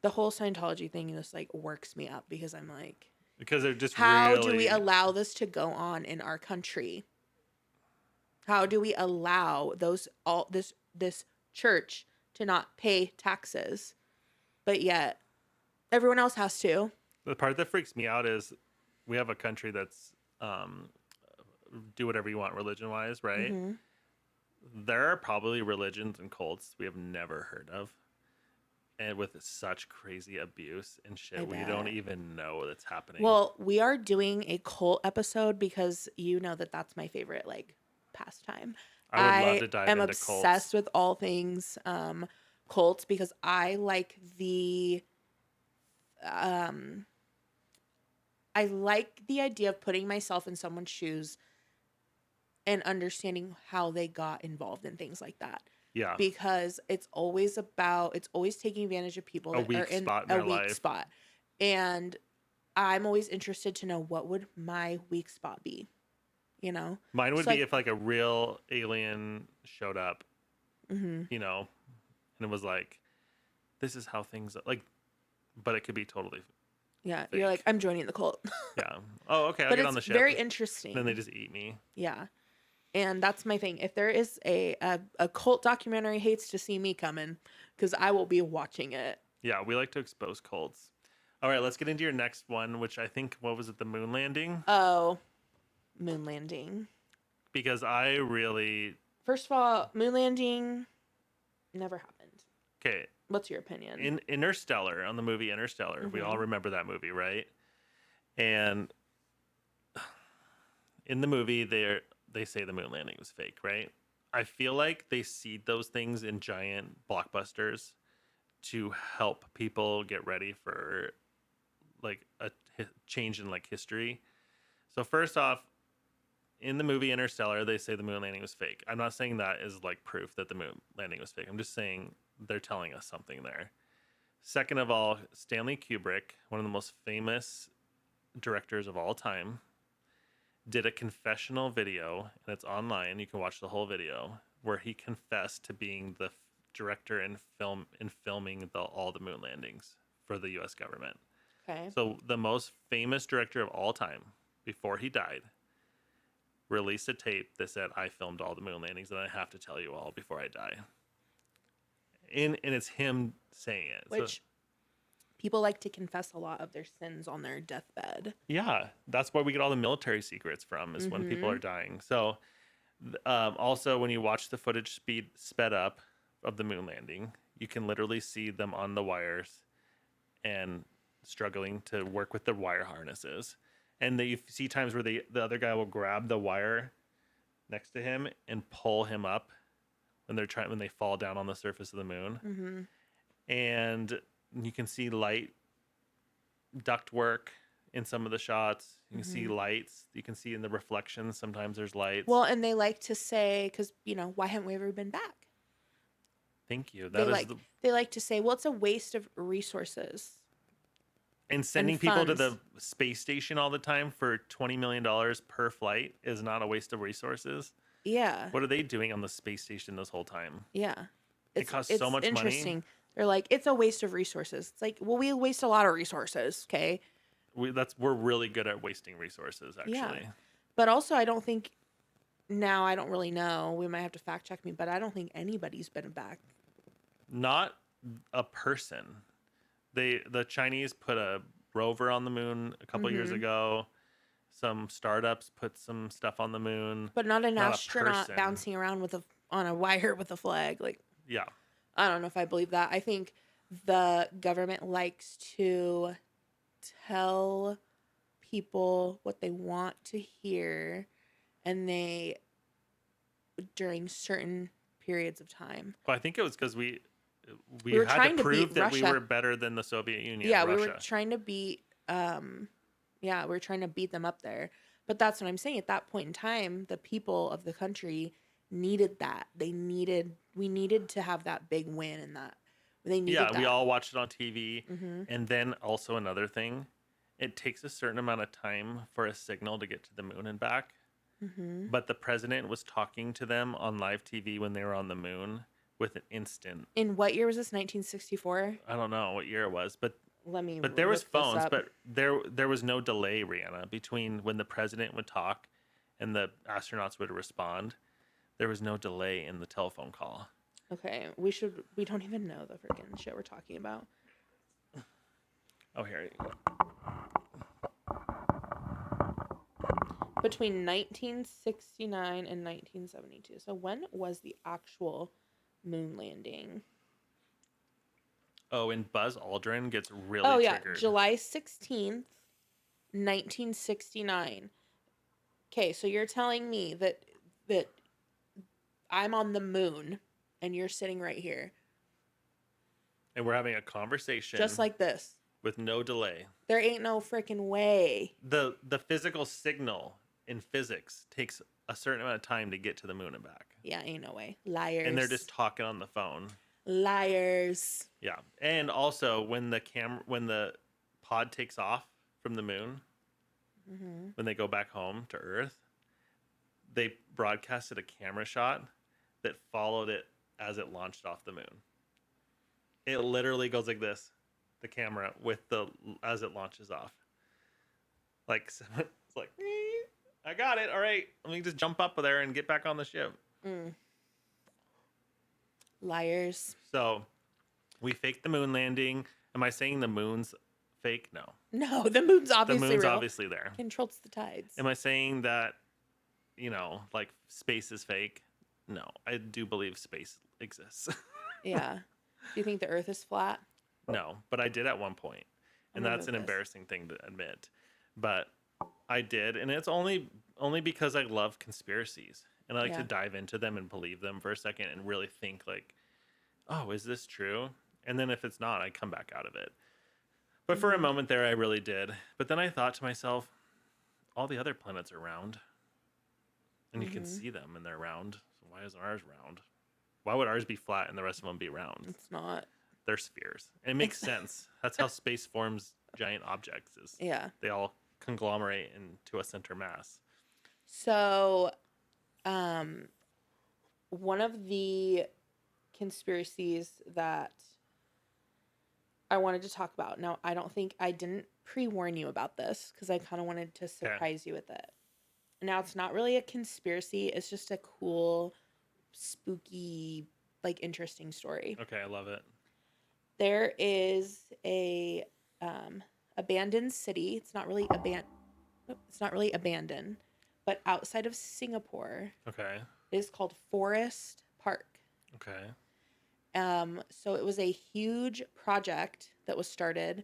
The whole Scientology thing just like works me up because I'm like, because they're just how really... do we allow this to go on in our country? How do we allow this church to not pay taxes, but yet everyone else has to? The part that freaks me out is we have a country that's do whatever you want religion wise, right? Mm-hmm. There are probably religions and cults we have never heard of, and with such crazy abuse and shit, we don't even know that's happening. Well, we are doing a cult episode because you know that's my favorite like pastime. I would love to dive am into obsessed cults. with all things cults because I like the idea of putting myself in someone's shoes and understanding how they got involved in things like that. Yeah. Because it's always taking advantage of people that are in spot in a their weak life. spot. And I'm always interested to know what would my weak spot be, you know? Mine would So, be if like a real alien showed up, mm-hmm. you know, and it was like, this is how things like, but it could be totally. Yeah, fake. you're like, I'm joining the cult. Yeah. Oh, okay. I'll but get it's on the ship. very interesting. Then they just eat me. Yeah. And that's my thing. If there is a cult documentary, hates to see me coming because I will be watching it. Yeah, we like to expose cults. All right, let's get into your next one, which I think, what was it, the moon landing? Oh, moon landing. Because I really... First of all, moon landing never happened. Okay. What's your opinion? In Interstellar, on the movie Interstellar, Mm-hmm. we all remember that movie, right? And in the movie, they say the moon landing was fake, right? I feel like they seed those things in giant blockbusters to help people get ready for like a change in like history. So first off, in the movie Interstellar, they say the moon landing was fake. I'm not saying that is like proof that the moon landing was fake. I'm just saying they're telling us something there. Second of all, Stanley Kubrick, one of the most famous directors of all time, did a confessional video, and it's online. You can watch the whole video where he confessed to being the director in filming all the moon landings for the U.S. government. Okay. So the most famous director of all time, before he died, released a tape that said, "I filmed all the moon landings, and I have to tell you all before I die." And it's him saying it. Which people like to confess a lot of their sins on their deathbed. Yeah, that's where we get all the military secrets from, is when people are dying. So also, when you watch the footage sped up of the moon landing, you can literally see them on the wires and struggling to work with the wire harnesses. And you see times where the other guy will grab the wire next to him and pull him up when they fall down on the surface of the moon. Mm-hmm. And you can see light duct work in some of the shots. You can see lights. You can see in the reflections, sometimes there's lights. Well, and they like to say, because, why haven't we ever been back? Thank you. They That is they like to say, well, it's a waste of resources and sending and people to funds. the space station all the time for $20 million per flight is not a waste of resources. Yeah. What are they doing on the space station this whole time? Yeah. It costs so much money. Interesting. They're like, it's a waste of resources. It's like, well, we waste a lot of resources, okay? We're really good at wasting resources, Yeah. actually. But also, I don't think now, I don't really know. We might have to fact check me, but I don't think anybody's been back. Not a person. The Chinese put a rover on the moon a couple years ago. Some startups put some stuff on the moon. But not an Not a astronaut person. bouncing around on a wire with a flag. Like, Yeah. I don't know if I believe that. I think the government likes to tell people what they want to hear, and they during certain periods of time. Well, I think it was because we were had trying to to prove beat that we Russia. were better than the Soviet Union. Yeah, Russia. we were trying to beat we were trying to beat them up there. But that's what I'm saying. At that point in time, the people of the country needed that. We needed to have that big win, and that they needed Yeah, that. we all watched it on TV. Mm-hmm. And then also another thing, it takes a certain amount of time for a signal to get to the moon and back. Mm-hmm. But the president was talking to them on live TV when they were on the moon with an instant. In what year was this? 1964? I don't know what year it was, but Let me there was look this phones, up. but there was no delay, Rihanna, between when the president would talk and the astronauts would respond. There was no delay in the telephone call. Okay, we don't even know the freaking shit we're talking about. Oh, here. Between 1969 and 1972. So when was the actual moon landing? Oh, and Buzz Aldrin gets really Oh yeah, triggered. July 16th, 1969. Okay, so you're telling me that I'm on the moon and you're sitting right here. And we're having a conversation Just like this. with no delay. There ain't no freaking way. The physical signal in physics takes a certain amount of time to get to the moon and back. Yeah, ain't no way. Liars. And they're just talking on the phone. Liars. Yeah. And also when the pod takes off from the moon, when they go back home to Earth, they broadcasted a camera shot that followed it as it launched off the moon. It literally goes like this, the camera as it launches off. Like it's like, I got it. All right, let me just jump up there and get back on the ship. Liars. So we faked the moon landing. Am I saying the moon's fake? No. No, the moon's The obviously moon's real. obviously there. Controls the tides. Am I saying that, like space is fake? No, I do believe space exists. Yeah. Do you think the Earth is flat? No, but I did at one point, and I'm that's an gonna move this. embarrassing thing to admit. But I did, and it's only because I love conspiracies, and I like to Yeah. dive into them and believe them for a second, and really think like, oh, is this true? And then if it's not, I come back out of it. But for a moment there, I really did. But then I thought to myself, all the other planets are round, and you can see them, and they're round. So why is ours round? Why would ours be flat and the rest of them be round? It's not. They're spheres. And it makes sense. That's how space forms giant objects. Is Yeah. they all conglomerate into a center mass. So, one of the conspiracies that I wanted to talk about. Now, I didn't pre-warn you about this because I kind of wanted to surprise you with it. Now, it's not really a conspiracy. It's just a cool, spooky, like interesting story. Okay, I love it. There is a abandoned city. It's not really abandoned, but outside of Singapore, Okay. it is called Forest Park. Okay. So it was a huge project that was started,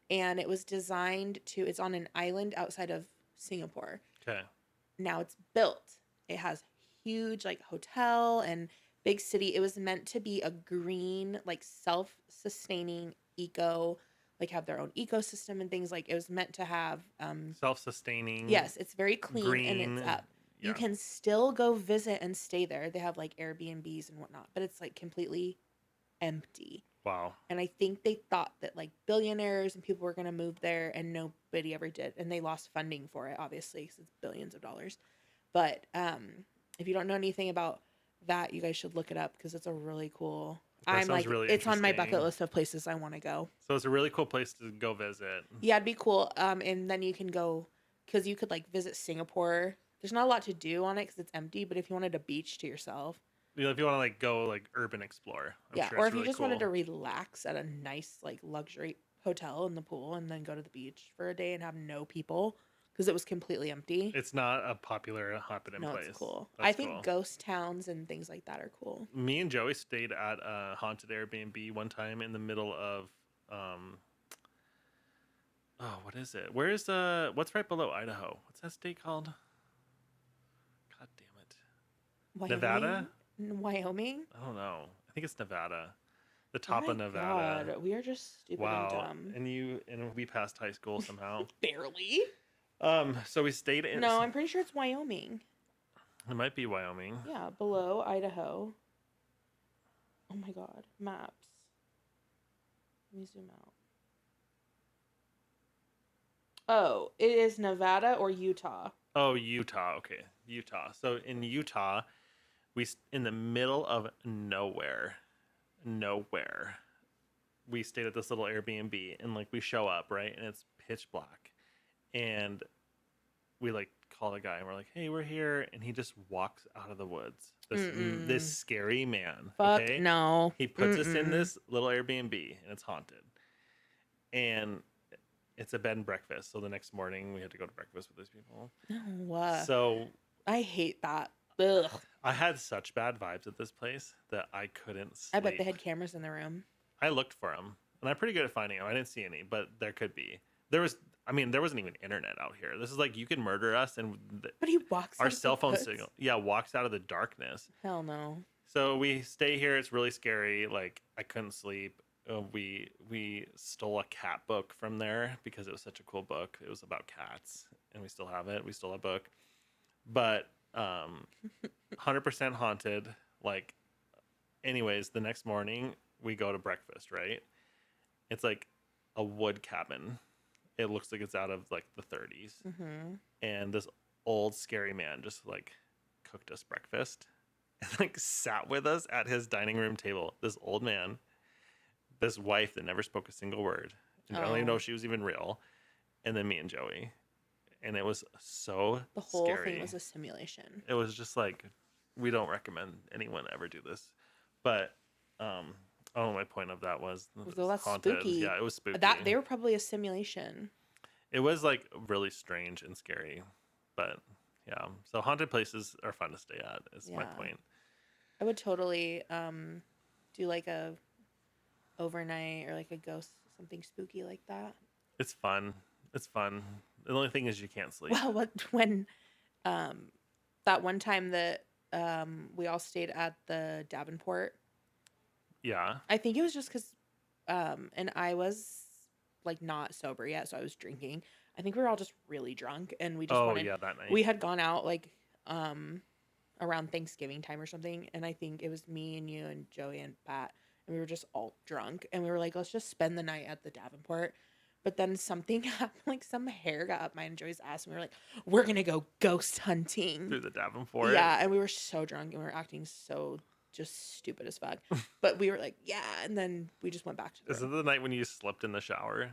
and it was designed it's on an island outside of Singapore. Okay. Now it's built. It has huge like hotel and big city. It was meant to be a green, like self-sustaining like have their own ecosystem and things. Like it was meant to have Self-sustaining. yes, it's very clean and green, it's up. yeah. You can still go visit and stay there. They have like Airbnbs and whatnot, but it's like completely empty. Wow. And I think they thought that like billionaires and people were going to move there, and nobody ever did. And they lost funding for it, obviously, because it's billions of dollars. But if you don't know anything about that, you guys should look it up because it's a really cool. That sounds really it's on my bucket interesting. list of places I want to go. So it's a really cool place to go visit. Yeah, it'd be cool. And then you can go because you could like visit Singapore. There's not a lot to do on it because it's empty. But if you wanted a beach to yourself, You know, if you want to like go like urban explore, I'm sure or it's if you really just cool. wanted to relax at a nice like luxury hotel in the pool and then go to the beach for a day and have no people because it was completely empty. It's not a popular happening No, place. it's cool. That's I think cool. ghost towns and things like that are cool. Me and Joey stayed at a haunted Airbnb one time in the middle of what is it? Where's what's right below Idaho? What's that state called? God damn it. Wyoming? Nevada? Wyoming? I don't know. I think it's Nevada. The top Oh of my Nevada. God, we are just stupid Wow. and dumb. And we passed high school somehow. Barely. So we stayed in No, I'm pretty sure it's Wyoming. it might be Wyoming. Yeah, below Idaho. Oh my God, maps. Let me zoom out. Oh, it is Nevada or Utah. Oh, Utah. Okay. Utah. So in Utah, in the middle of nowhere, we stayed at this little Airbnb, and like we show up, right? And it's pitch black. And we like call the guy and we're like, "Hey, we're here." And he just walks out of the woods. This scary man. Fuck okay? no. He puts us in this little Airbnb, and it's haunted. And it's a bed and breakfast. So the next morning we had to go to breakfast with these people. No. So I hate that. Ugh. I had such bad vibes at this place that I couldn't sleep. I bet they had cameras in the room. I looked for them, and I'm pretty good at finding them. I didn't see any, but there could be. There wasn't even internet out here. This is like you can murder us, and But he walks. our out of cell the phone woods? signal, walks out of the darkness. Hell no. So we stay here. It's really scary. Like I couldn't sleep. We stole a cat book from there because it was such a cool book. It was about cats, and we still have it. We still have a book, but 100% haunted. Like, anyways, the next morning we go to breakfast. Right, it's like a wood cabin. It looks like it's out of like the 30s, and this old scary man just like cooked us breakfast and like sat with us at his dining room table. This old man. This wife that never spoke a single word. And I don't even know if she was even real. And then me and Joey. And it was so The whole scary. thing was a simulation. It was just like, we don't recommend anyone ever do this. But, my point of that was Well, that's haunted. spooky. Yeah, it was spooky. They were probably a simulation. It was like really strange and scary. But yeah, so haunted places are fun to stay at is my Yeah. point. I would totally do like a overnight or like a ghost, something spooky like that. It's fun. It's fun. The only thing is you can't sleep. Well, when that one time that we all stayed at the Davenport, Yeah. I think it was just because and I was like not sober yet, so I was drinking. I think we were all just really drunk, and we just That night. we had gone out like around Thanksgiving time or something, and I think it was me and you and Joey and Pat, and we were just all drunk, and we were like, let's just spend the night at the Davenport. But then something happened, like some hair got up mine and Joey's ass, and we were like, we're gonna go ghost hunting through the Davenport. Yeah, and we were so drunk and we were acting so just stupid as fuck. But we were like, yeah, and then we just went back to the Is it room. the night when you slept in the shower?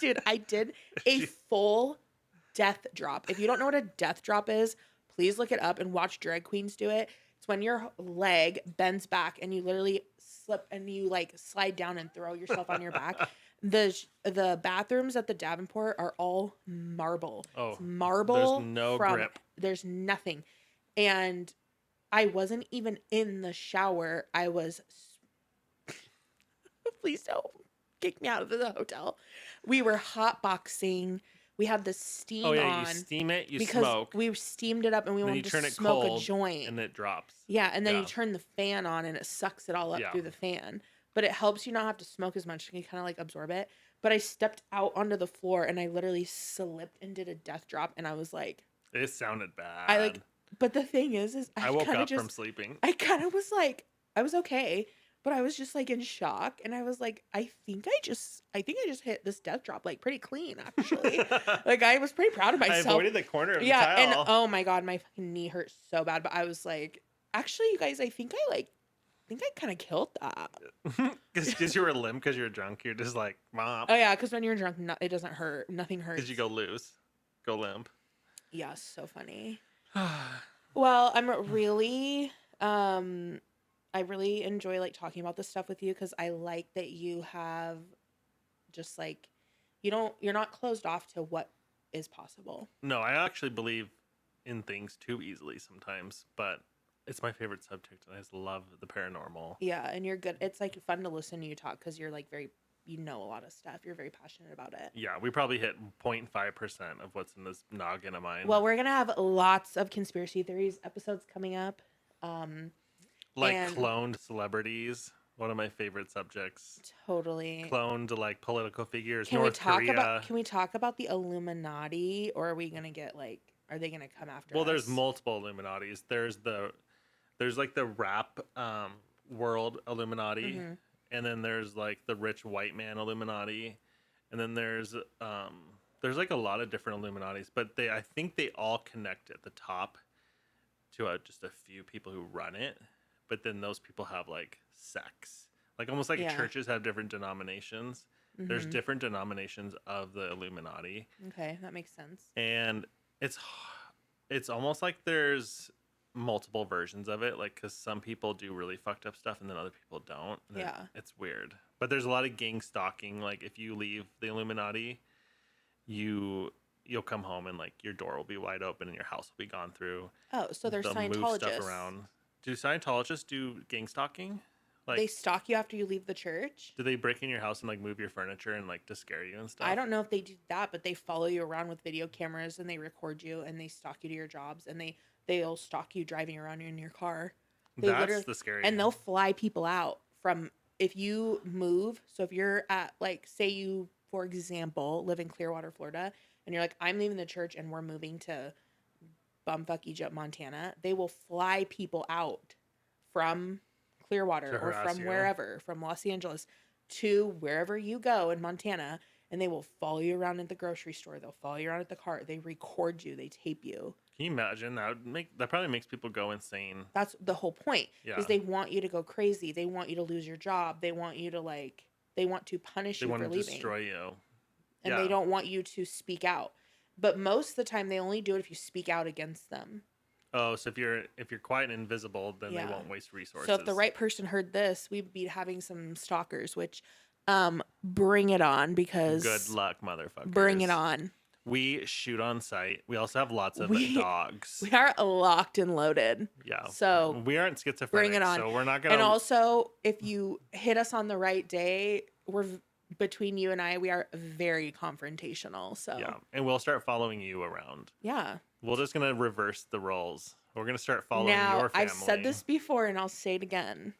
Dude, I did a full death drop. If you don't know what a death drop is, please look it up and watch drag queens do it. It's when your leg bends back and you literally slip and you like slide down and throw yourself on your back. The bathrooms at the Davenport are all marble. Oh, It's marble. there's no grip. There's nothing. And I wasn't even in the shower. I was. Please don't kick me out of the hotel. We were hotboxing. We had the steam on. You steam it, you because smoke, we steamed it up and we then you wanted turn to it smoke cold, a joint. and it drops. Yeah, and then Yeah. you turn the fan on and it sucks it all up Yeah. through the fan. But it helps you not have to smoke as much. You can kind of like absorb it. But I stepped out onto the floor and I literally slipped and did a death drop. And I was like, It sounded bad. but the thing is I woke kinda up from sleeping. I kind of was like, I was okay, but I was just like in shock, and I was like, I think I just hit this death drop like pretty clean actually. Like I was pretty proud of I myself. avoided the corner of the Yeah, tile. and oh my god, my fucking knee hurt so bad, but I was like, actually, you guys, I think I kind of killed that. Because you were limp because you're drunk. You're just like, mom. Oh yeah, because when you're drunk, it doesn't hurt. Nothing hurts. Because you go loose. Go limp. Yeah, so funny. Well, I'm really, I really enjoy like talking about this stuff with you because I like that you have just like, you're not closed off to what is possible. No, I actually believe in things too easily sometimes, but it's my favorite subject, and I just love the paranormal. Yeah, and you're good. It's like fun to listen to you talk because you're like you know a lot of stuff. You're very passionate about it. Yeah, we probably hit 0.5% of what's in this noggin of mine. Well, we're gonna have lots of conspiracy theories episodes coming up. Like and- cloned celebrities, one of my favorite subjects. Totally. Cloned like political figures. Can North Korea. we talk about the Illuminati, or are we gonna get like? Are they gonna come after? Well, us? there's multiple Illuminatis. There's like the rap world Illuminati, and then there's like the rich white man Illuminati, and then there's like a lot of different Illuminatis, but I think they all connect at the top to just a few people who run it, but then those people have like sects, like almost like churches have different denominations. There's different denominations of the Illuminati. Okay, that makes sense. And it's almost like there's multiple versions of it, like because some people do really fucked up stuff and then other people don't. And Yeah, it's weird. But there's a lot of gang stalking. Like if you leave the Illuminati, you'll come home and like your door will be wide open and your house will be gone through. Oh, so they're They'll move Scientologists. stuff around. Do Scientologists do gang stalking? Like They stalk you after you leave the church. do they break in your house and like move your furniture and like to scare you and stuff? I don't know if they do that, but they follow you around with video cameras and they record you and they stalk you to your jobs and they'll stalk you driving around in your car. That's the scary. And they'll fly people out from if you move. So if you're at like say you, for example, live in Clearwater, Florida, and you're like, I'm leaving the church and we're moving to bumfuck Egypt, Montana, they will fly people out from Clearwater or from wherever, from Los Angeles to wherever you go in Montana, and they will follow you around at the grocery store. They'll follow you around at the car. They record you. They tape you. Can you imagine that probably makes people go insane. That's the whole point. Yeah. Is they want you to go crazy. They want you to lose your job. They want you to they want to punish you for leaving. They want to destroy you. And they don't want you to speak out. But most of the time they only do it if you speak out against them. Oh, so if you're quiet and invisible, then they won't waste resources. So if the right person heard this, we'd be having some stalkers, which bring it on because good luck, motherfuckers. Bring it on. We shoot on site. We also have lots of dogs. We are locked and loaded. Yeah. So we aren't schizophrenic. Bring it on. So we're not gonna. And also, if you hit us on the right day, between you and I, we are very confrontational. So yeah, and we'll start following you around. Yeah. We're just gonna reverse the roles. We're gonna start following now, your family. I've said this before, and I'll say it again.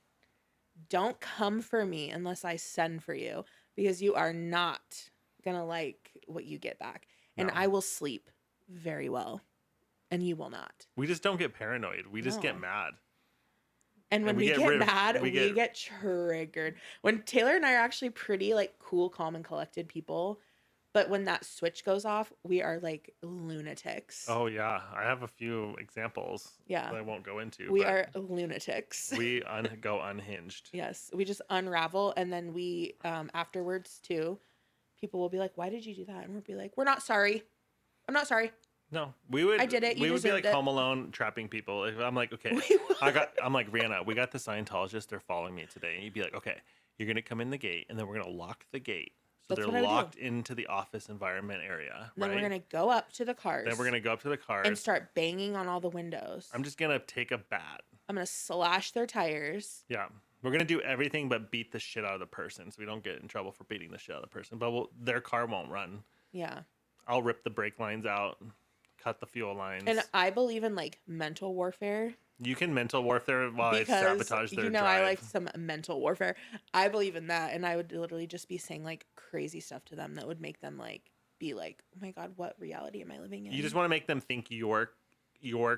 Don't come for me unless I send for you, because you are not gonna like what you get back. And I will sleep very well, and you will not. We just don't get paranoid. We just get mad. And when we get mad, we get triggered. When Taylor and I are actually pretty like cool, calm, and collected people, but when that switch goes off, we are like lunatics. Oh yeah, I have a few examples. Yeah, that I won't go into. We are lunatics. We go unhinged. Yes, we just unravel, and then we afterwards too. People will be like, "Why did you do that?" And we'll be like, "We're not sorry. I'm not sorry." No, we would. I did it. We would be like Home Alone trapping people. If I'm like, okay, I'm like Rihanna. We got the Scientologists. They're following me today. And you'd be like, okay, you're gonna come in the gate, and then we're gonna lock the gate. So they're locked into the office environment area. Then we're gonna go up to the cars. Then we're gonna go up to the cars and start banging on all the windows. I'm just gonna take a bat. I'm gonna slash their tires. Yeah. We're going to do everything but beat the shit out of the person so we don't get in trouble for beating the shit out of the person. But their car won't run. Yeah. I'll rip the brake lines out, cut the fuel lines. And I believe in like mental warfare. You can mental warfare while I sabotage their drive. I like some mental warfare. I believe in that. And I would literally just be saying like crazy stuff to them that would make them like be like, oh my God, what reality am I living in? You just want to make them think you're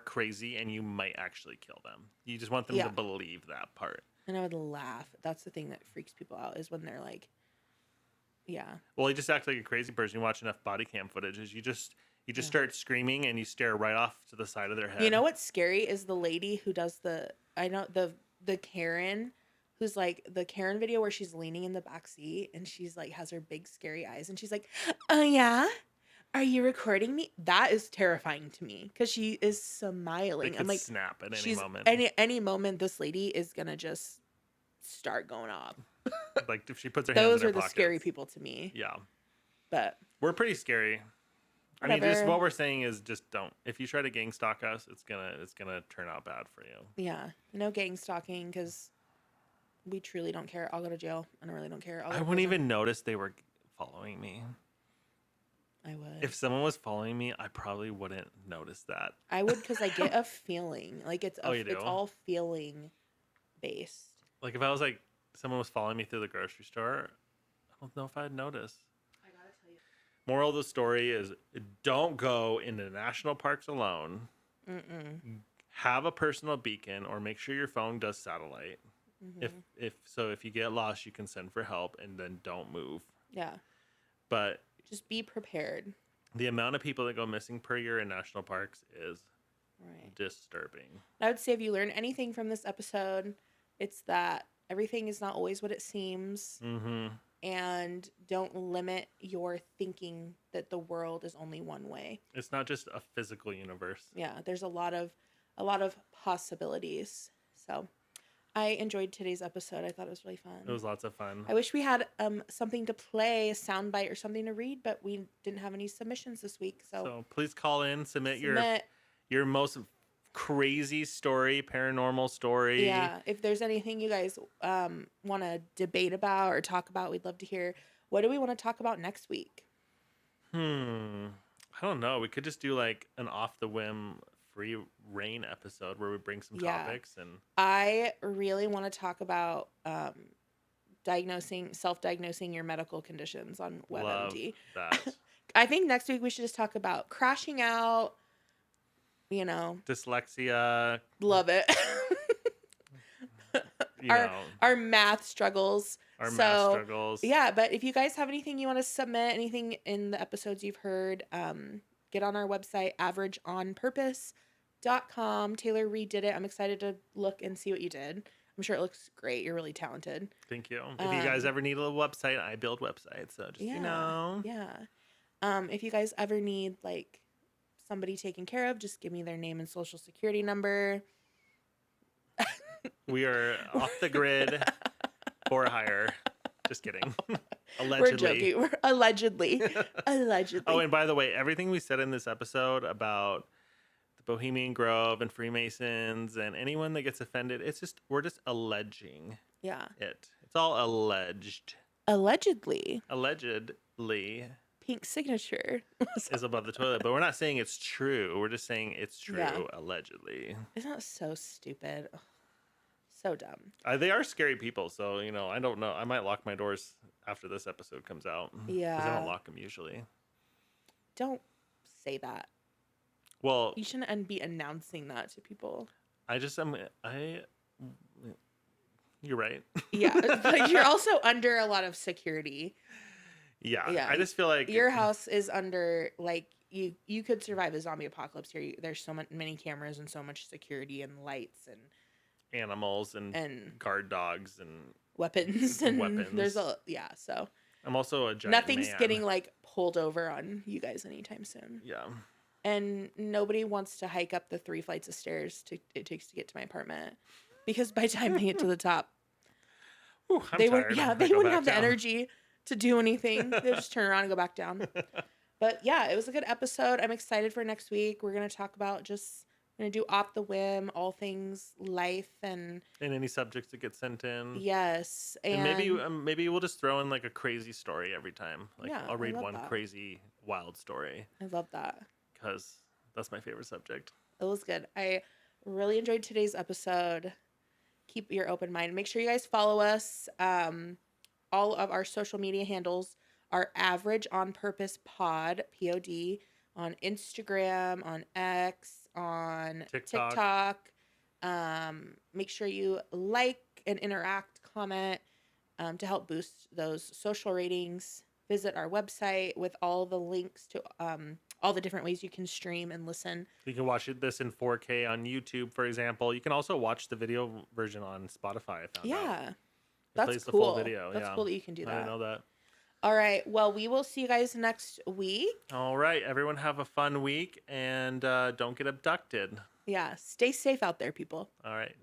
crazy and you might actually kill them. You just want them to believe that part. And I would laugh. That's the thing that freaks people out is when they're like, yeah. Well, you just act like a crazy person. You watch enough body cam footage. Is you just Yeah. start screaming and you stare right off to the side of their head. You know what's scary is the lady who does the Karen, who's like the Karen video where she's leaning in the back seat and she's like has her big scary eyes and she's like, "Oh yeah, are you recording me?" That is terrifying to me because she is They smiling. could I'm like, snap at any she's moment. any moment this lady is gonna just start going off. Like if she puts her hands in Those her are the pockets. scary people to me. Yeah, But we're pretty scary. I mean, just whatever. what we're saying is just don't. If you try to gang stalk us, it's gonna turn out bad for you. Yeah, no gang stalking because we truly don't care. I'll go to jail. I really don't care. I'll go I to wouldn't prison. even notice they were following me. I would. If someone was following me, I probably wouldn't notice that. I would because I get a feeling like it's Oh, you do? it's all feeling based. Like if I was like someone was following me through the grocery store, I don't know if I'd notice. I gotta tell you. Moral of the story is don't go into national parks alone. Mm-mm. Have a personal beacon or make sure your phone does satellite. Mhm. If you get lost, you can send for help and then don't move. Yeah, But just be prepared. the amount of people that go missing per year in national parks is Right. disturbing. I would say if you learn anything from this episode, it's that everything is not always what it seems, Mm-hmm. and don't limit your thinking that the world is only one way. It's not just a physical universe. Yeah, there's a lot of possibilities. So I enjoyed today's episode. I thought it was really fun. It was lots of fun. I wish we had something to play, a soundbite or something to read, but we didn't have any submissions this week. So please call in, submit submit. your most crazy story, paranormal story. Yeah, if there's anything you guys want to debate about or talk about, we'd love to hear. What do we want to talk about next week? I don't know. We could just do like an off the whim free reign episode where we bring some topics and I really want to talk about self-diagnosing your medical conditions on love WebMD. that. I think next week we should just talk about crashing out. You know, Dyslexia, love it. Our math struggles. our math struggles. Yeah, but if you guys have anything you want to submit, anything in the episodes you've heard, get on our website, averageonpurpose.com. Taylor redid it. I'm excited to look and see what you did. I'm sure it looks great. You're really talented. Thank you. If you guys ever need a website, I build websites. So just, you know. Yeah. If you guys ever need like somebody taken care of, just give me their name and social security number. We are off the grid for hire. Just kidding. Allegedly. We're joking. We're allegedly. Allegedly. Oh, and by the way, everything we said in this episode about the Bohemian Grove and Freemasons and anyone that gets offended, we're just alleging Yeah. it. It's all alleged. Allegedly. Allegedly Pink signature. is above the toilet, but we're not saying it's true. We're just saying it's true, Yeah. allegedly. Isn't that so stupid? Ugh, so dumb. They are scary people, so, you know, I don't know. I might lock my doors after this episode comes out. Yeah. Because I don't lock them usually. Don't say that. Well, You shouldn't be announcing that to people. You're right. Yeah, but you're also under a lot of security. Yeah. Yeah. I just feel like Your house is under, like, you could survive a zombie apocalypse here. There's so many cameras and so much security and lights and animals and guard dogs and weapons and weapons. there's so I'm also a giant nothing's man. getting like pulled over on you guys anytime soon. Yeah. And nobody wants to hike up the 3 flights of stairs it takes to get to my apartment, because by the time they get to the top, Whew, they tired. wouldn't. Yeah, I they go wouldn't back have the down. energy to do anything. They'll just turn around and go back down. But yeah, it was a good episode. I'm excited for next week. We're gonna talk about we're gonna do off the whim, all things life and any subjects that get sent in. yes, And maybe we'll just throw in like a crazy story every time. Like Yeah, I'll I read love one that. crazy wild story I love that. because that's my favorite subject. It was good. I really enjoyed today's episode. Keep your open mind. Make sure you guys follow us. All of our social media handles are Average on Purpose Pod, POD, on Instagram, on X, on TikTok. TikTok. Make sure you like, and interact, comment, to help boost those social ratings. Visit our website with all the links to all the different ways you can stream and listen. You can watch this in 4K on YouTube, for example. You can also watch the video version on Spotify, I found out. Yeah, It that's plays cool. the full video. That's yeah. cool that you can do that. I didn't know that. All right. Well, we will see you guys next week. All right. Everyone have a fun week and don't get abducted. Yeah. Stay safe out there, people. All right.